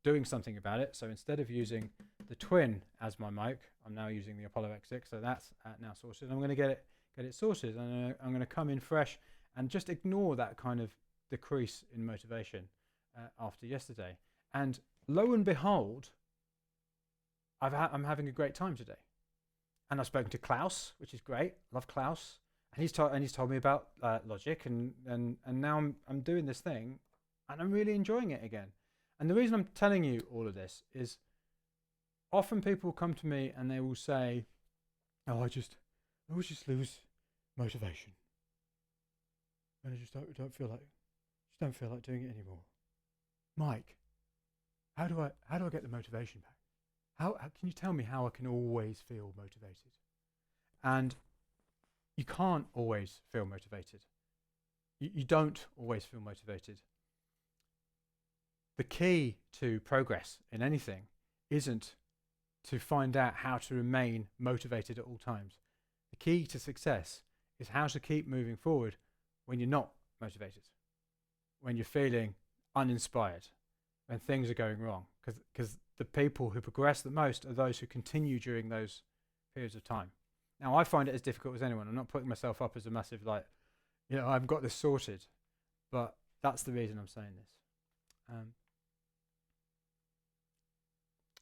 doing something about it. So instead of using the Twin as my mic, I'm now using the Apollo X6. So that's now sorted. I'm going to get it sorted, and I'm going to come in fresh and just ignore that kind of decrease in motivation after yesterday. And lo and behold, I'm having a great time today. And I've spoken to Klaus, which is great. Love Klaus. And he's told me about Logic, and now I'm doing this thing, and I'm really enjoying it again. And the reason I'm telling you all of this is often people come to me and they will say, "Oh, I always just lose motivation, and I just don't feel like doing it anymore." Mike, how do I get the motivation back? How can you tell me how I can always feel motivated? And you can't always feel motivated. You don't always feel motivated. The key to progress in anything isn't to find out how to remain motivated at all times. The key to success is how to keep moving forward when you're not motivated, when you're feeling uninspired, when things are going wrong. Because the people who progress the most are those who continue during those periods of time. Now, I find it as difficult as anyone. I'm not putting myself up as a massive, I've got this sorted. But that's the reason I'm saying this.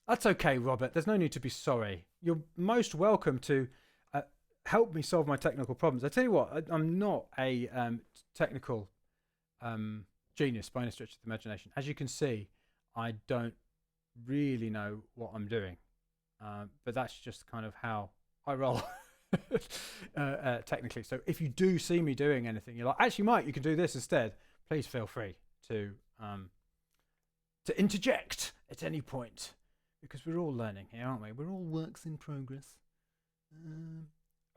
That's okay, Robert. There's no need to be sorry. You're most welcome to help me solve my technical problems. I tell you what, I'm not a technical genius by any stretch of the imagination. As you can see, I don't really know what I'm doing. But that's just kind of how I roll technically. So if you do see me doing anything, you're like, actually, Mike, you can do this instead, please feel free to interject at any point. Because we're all learning here, aren't we? We're all works in progress.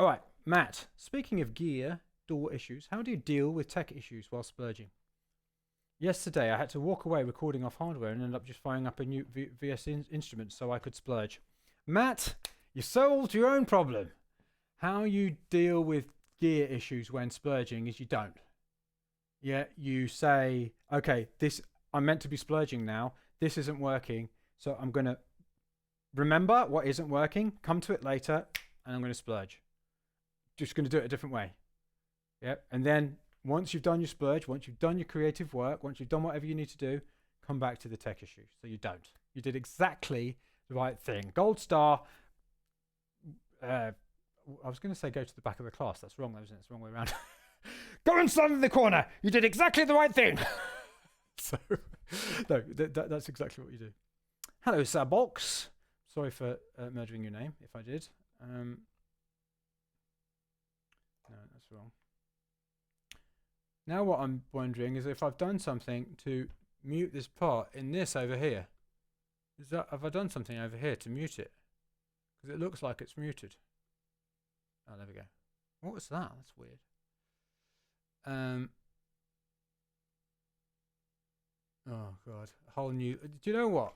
All right, Matt, speaking of gear, door issues, how do you deal with tech issues while splurging? Yesterday, I had to walk away recording off hardware and ended up just firing up a new VS instrument so I could splurge. Matt, you solved your own problem. How you deal with gear issues when splurging is you don't. Yeah, you say, okay, I'm meant to be splurging now. This isn't working, so I'm going to remember what isn't working, come to it later, and I'm going to splurge. Just going to do it a different way. Yep. And then once you've done your splurge, once you've done your creative work, once you've done whatever you need to do, come back to the tech issue. So you don't. You did exactly the right thing. Gold star. I was going to say go to the back of the class. That's wrong, though, isn't it? It's the wrong way around. Go and stand in the corner. You did exactly the right thing. So, no, that's exactly what you do. Hello, Sir Box. Sorry for murdering your name, if I did. No, that's wrong. Now what I'm wondering is if I've done something to mute this part in this over here. Have I done something over here to mute it? Because it looks like it's muted. Oh, there we go. What was that? That's weird. Oh, God. A whole new... Do you know what?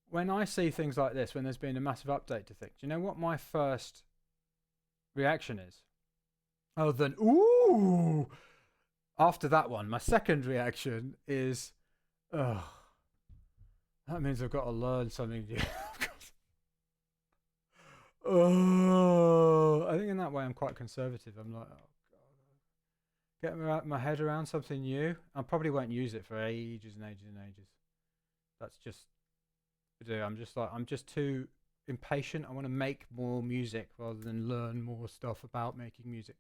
When I see things like this, when there's been a massive update to things, do you know what my first reaction is? Oh, then, ooh! After that one, my second reaction is, oh, that means I've got to learn something new. Oh, I think in that way I'm quite conservative. I'm like, oh, God. Get my head around something new. I probably won't use it for ages and ages and ages. That's just... I'm just too impatient. I want to make more music rather than learn more stuff about making music.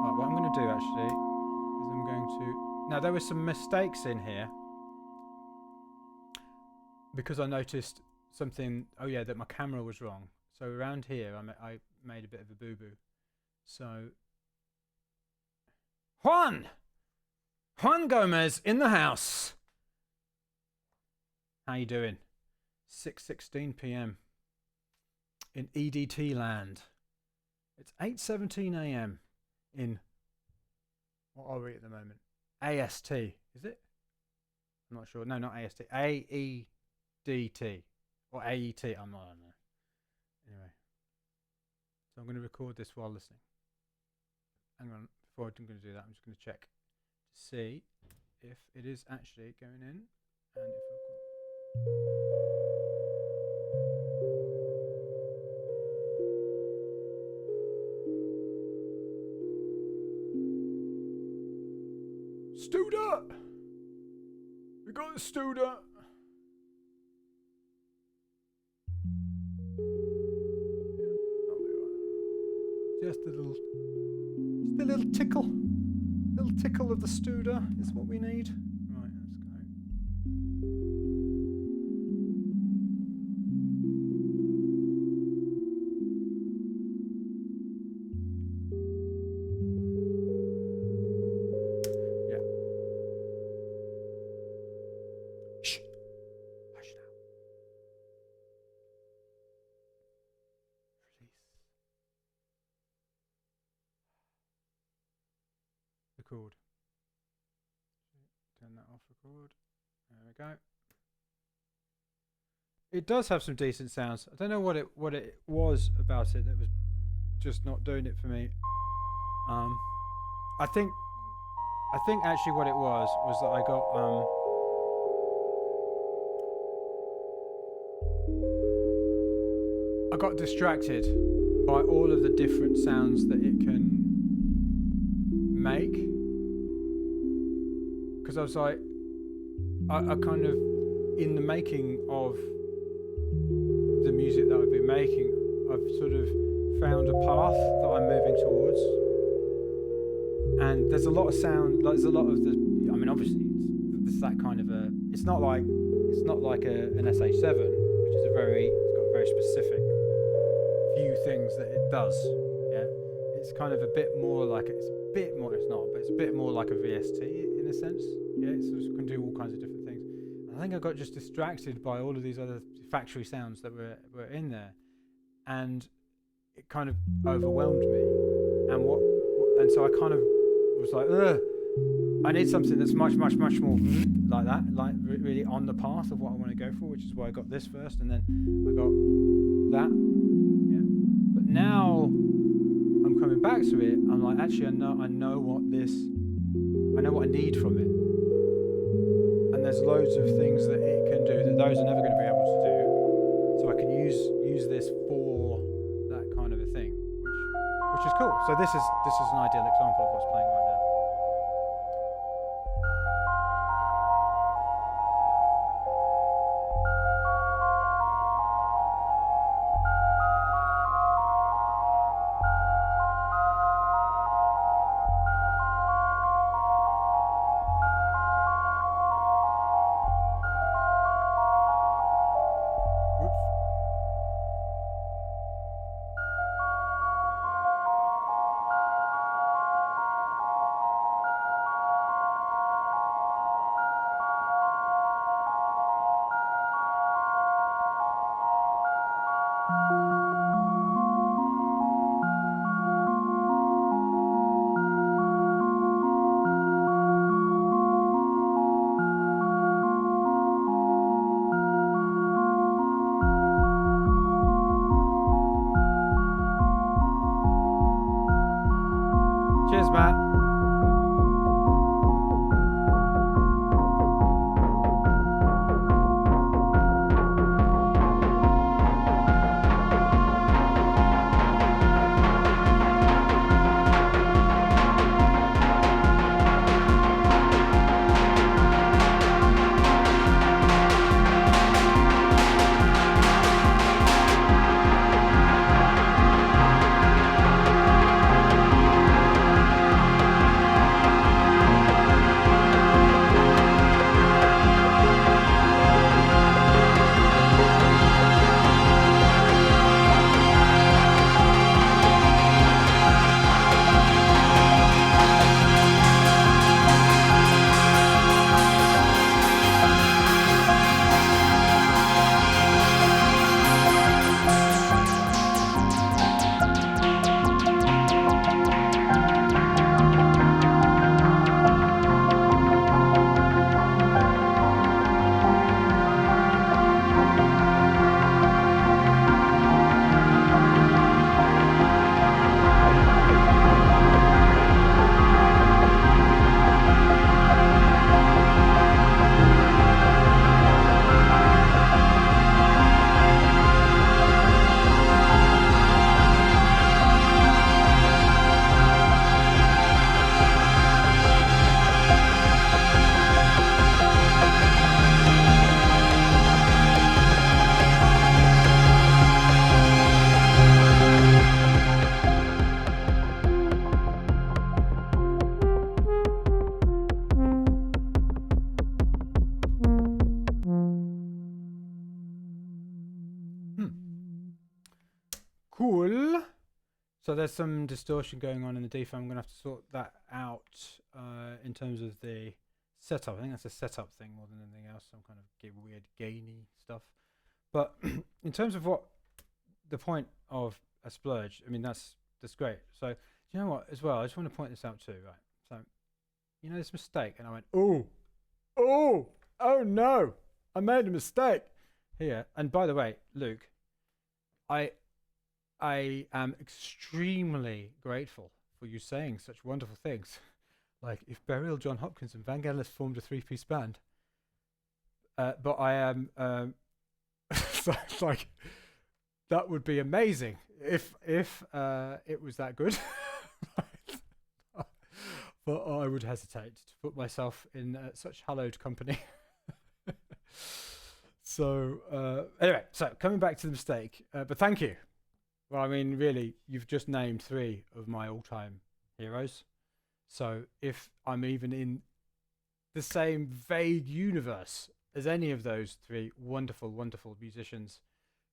Right, what I'm going to do actually is I'm going to... Now, there were some mistakes in here because I noticed something... Oh, yeah, that my camera was wrong. So around here, I made a bit of a boo-boo. So... Juan Gomez in the house. How you doing? 6:16 p.m. in EDT land. It's 8:17 a.m. in, what are we at the moment? AST, is it? I'm not sure. No, not AST. AEDT or AET. I don't know. Anyway, so I'm going to record this while listening. Hang on, before I'm going to do that, I'm just going to check to see if it is actually going in, and if Studer! We got the Studer! Just a little tickle. Little tickle of the Studer is what we need. Right, let's go. Yeah. Shh. Hush now. Release. Record. Turn that off, record. There we go. It does have some decent sounds. I don't know what it was about it that was just not doing it for me. I think actually what it was that I got distracted by all of the different sounds that it can make, because I was like, I kind of, in the making of the music that I've been making, I've sort of found a path that I'm moving towards, and there's a lot of sound, like there's a lot of the, I mean obviously it's that kind of a, it's not like an SH7, which is it's got a very specific few things that it does. Yeah, it's kind of a bit more like, it's a bit more like a VST in a sense. Yeah, it sort of can do all kinds of different things. And I think I got just distracted by all of these other factory sounds that were in there, and it kind of overwhelmed me. And so I kind of was like, ugh, I need something that's much more like that, like really on the path of what I want to go for, which is why I got this first, and then I got that. Yeah. But now I'm coming back to it. I'm like, actually, I know what I need from it. And there's loads of things that it can do that those are never going to be able to do. So I can use this for that kind of a thing, which is cool. So this is an ideal example of what's playing right now. So there's some distortion going on in the default. I'm going to have to sort that out in terms of the setup. I think that's a setup thing more than anything else. Some kind of weird gainy stuff. But in terms of what the point of a splurge, I mean, that's great. So do you know what as well? I just want to point this out too, right? So you know this mistake, and I went, oh no, I made a mistake here. And by the way, Luke, I am extremely grateful for you saying such wonderful things. Like, if Burial, John Hopkins, and Vangelis formed a three-piece band. But I am... so it's like, that would be amazing if it was that good. But I would hesitate to put myself in such hallowed company. So, anyway, so coming back to the mistake. But thank you. Well, I mean, really, you've just named 3 of my all-time heroes. So if I'm even in the same vague universe as any of those 3 wonderful, wonderful musicians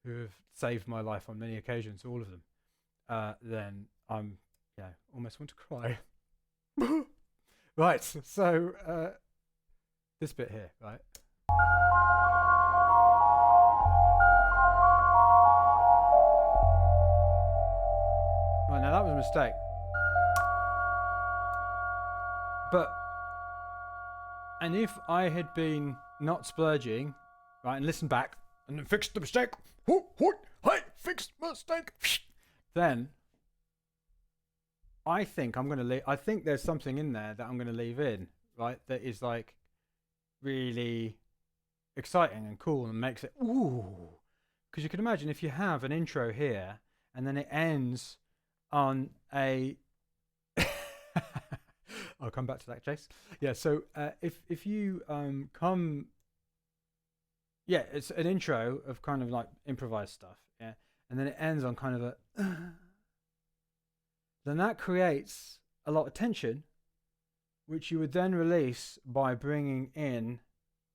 who have saved my life on many occasions, all of them, then I'm, almost want to cry. Right, so this bit here, right? Right, now that was a mistake. And if I had been not splurging, right, and listened back and then fixed the mistake, fixed mistake, then I think I'm going to leave. I think there's something in there that I'm going to leave in, right, that is like really exciting and cool and makes it ooh. Because you can imagine if you have an intro here and then it ends on a I'll come back to that, Jace. Yeah, so if you come... Yeah, it's an intro of kind of like improvised stuff, yeah? And then it ends on kind of a... then that creates a lot of tension, which you would then release by bringing in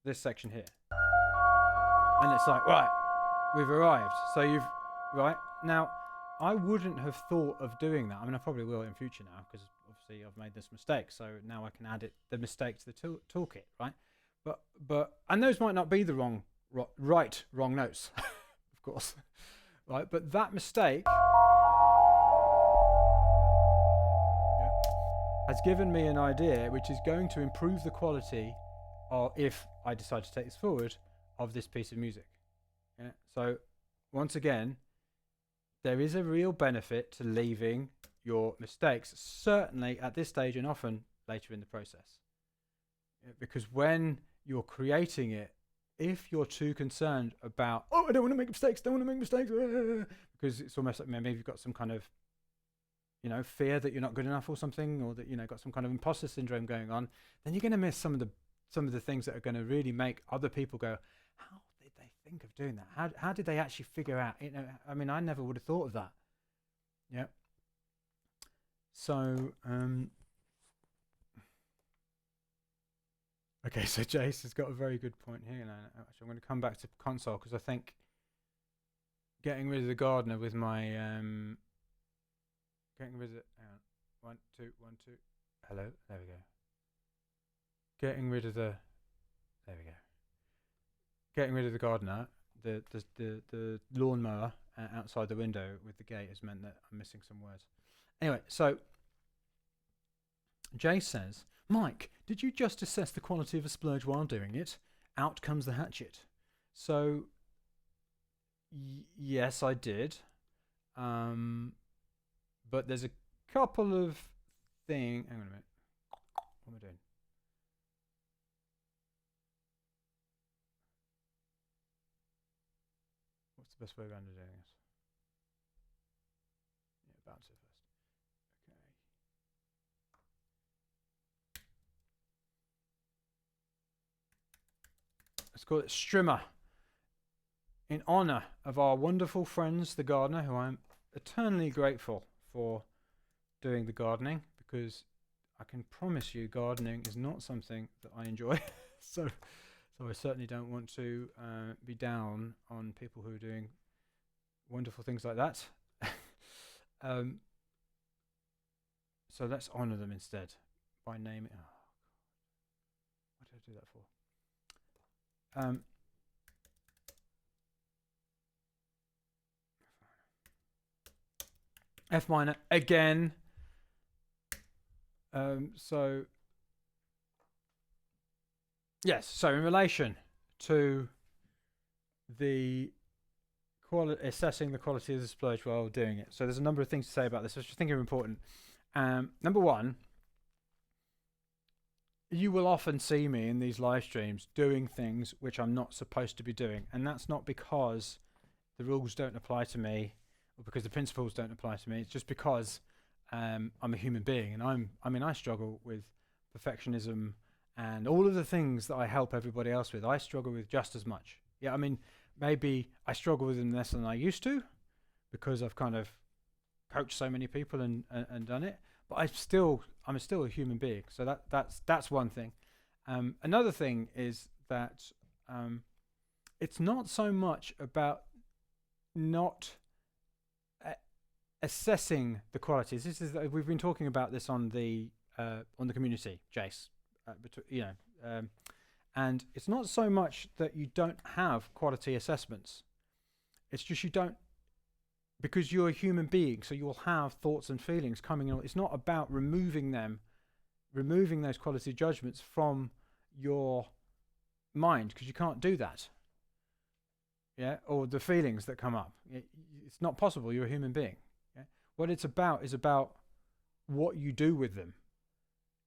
this section here. And it's like, right, we've arrived. So you've... Right? Now, I wouldn't have thought of doing that. I mean, I probably will in future now, because obviously I've made this mistake. So now I can add the mistake to the toolkit, right? But and those might not be the wrong notes, of course, right? But that mistake has given me an idea which is going to improve the quality, or if I decide to take this forward, of this piece of music. Yeah. So once again, there is a real benefit to leaving your mistakes, certainly at this stage and often later in the process. Because when you're creating it, if you're too concerned about, I don't want to make mistakes, because it's almost like maybe you've got some kind of, fear that you're not good enough or something, or that, got some kind of imposter syndrome going on, then you're going to miss some of the things that are going to really make other people go, how did they think of doing that? How did they actually figure out? I mean, I never would have thought of that. Yeah. So, okay, so Jace has got a very good point here. Now, actually, I'm going to come back to console because I think getting rid of the gardener with my getting rid of hang on, 1 2 1 2. Hello, there we go. Getting rid of the gardener, the lawnmower outside the window with the gate has meant that I'm missing some words. Anyway, so Jay says, Mike, did you just assess the quality of a splurge while doing it? Out comes the hatchet. So, yes, I did. But there's a couple of things... Hang on a minute. What am I doing? What's the best way around doing this? Yeah, bounce it first. Okay. Let's call it Strimmer. In honour of our wonderful friends, the gardener, who I'm eternally grateful for doing the gardening, because I can promise you gardening is not something that I enjoy. So I certainly don't want to be down on people who are doing wonderful things like that. So let's honor them instead by naming. Oh, what did I do that for? F minor again. So yes. So in relation to the assessing the quality of the splurge while doing it. So there's a number of things to say about this, which I think are important. Number one, you will often see me in these live streams doing things which I'm not supposed to be doing. And that's not because the rules don't apply to me or because the principles don't apply to me. It's just because I'm a human being, and I struggle with perfectionism and all of the things that I help everybody else with. I struggle with just as much. Yeah, I mean, maybe I struggle with them less than I used to because I've kind of coached so many people and done it. But I'm still a human being. So that's one thing. Another thing is that it's not so much about not assessing the qualities. This is we've been talking about this on the community, Jace. And it's not so much that you don't have quality assessments. It's just you don't, because you're a human being, so you'll have thoughts and feelings coming in. It's not about removing those quality judgments from your mind, because you can't do that. Yeah, or the feelings that come up. It's not possible. You're a human being. Yeah? What it's about is about what you do with them.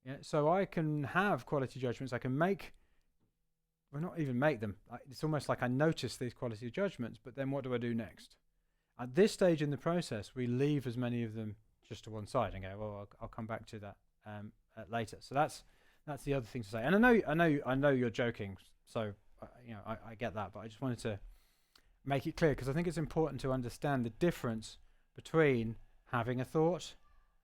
Yeah, so I can have quality judgments. I can not even make them. It's almost like I notice these quality judgments, but then what do I do next? At this stage in the process, we leave as many of them just to one side and go, well, I'll come back to that later. So that's the other thing to say. And I know you're joking, so I get that, but I just wanted to make it clear because I think it's important to understand the difference between having a thought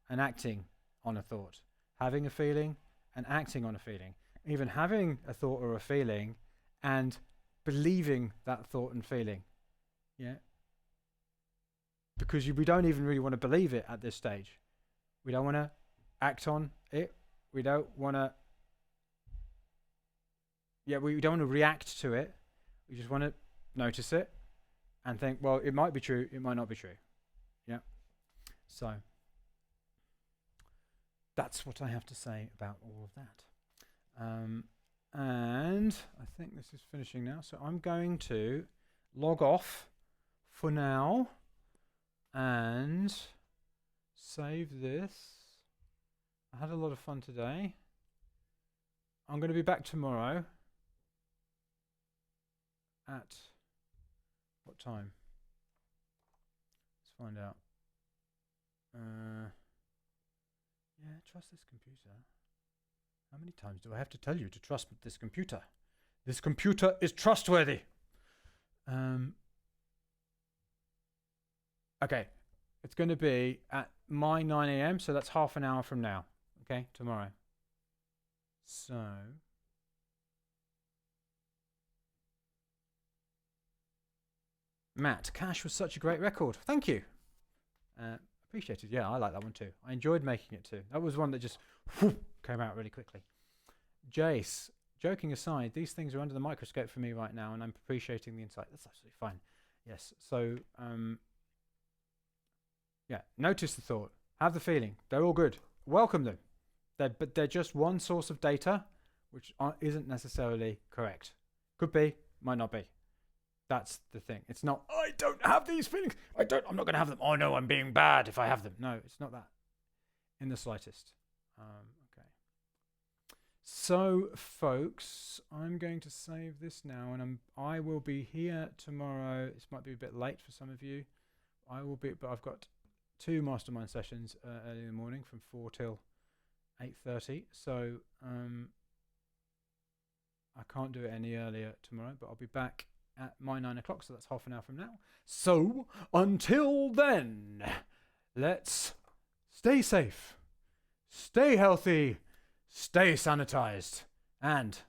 and acting on a thought, having a feeling and acting on a feeling. Even having a thought or a feeling and believing that thought and feeling. Yeah. Because we don't even really want to believe it at this stage. We don't want to act on it. We don't want to react to it. We just want to notice it and think, well, it might be true, it might not be true. Yeah. So that's what I have to say about all of that. And I think this is finishing now, so I'm going to log off for now and save this. I had a lot of fun today. I'm going to be back tomorrow at what time? Let's find out. Yeah, trust this computer. How many times do I have to tell you to trust this computer? This computer is trustworthy. Okay, it's going to be at my 9 a.m. So that's half an hour from now. Okay, tomorrow. So Matt, Cash was such a great record. Thank you. Appreciated. Yeah, I like that one too. I enjoyed making it too. That was one that just came out really quickly. Jace, joking aside, these things are under the microscope for me right now, and I'm appreciating the insight. That's absolutely fine. Yes. So, yeah, notice the thought. Have the feeling. They're all good. Welcome them. But they're just one source of data, which isn't necessarily correct. Could be, might not be. That's the thing. It's not, I don't have these feelings. I'm not going to have them. Oh no, I'm being bad if I have them. No, it's not that in the slightest. Okay. So, folks, I'm going to save this now, and I will be here tomorrow. This might be a bit late for some of you. I will be, but I've got 2 mastermind sessions early in the morning from 4 till 8:30. So, I can't do it any earlier tomorrow, but I'll be back at my 9 o'clock, so that's half an hour from now. So, until then, let's stay safe, stay healthy, stay sanitized, and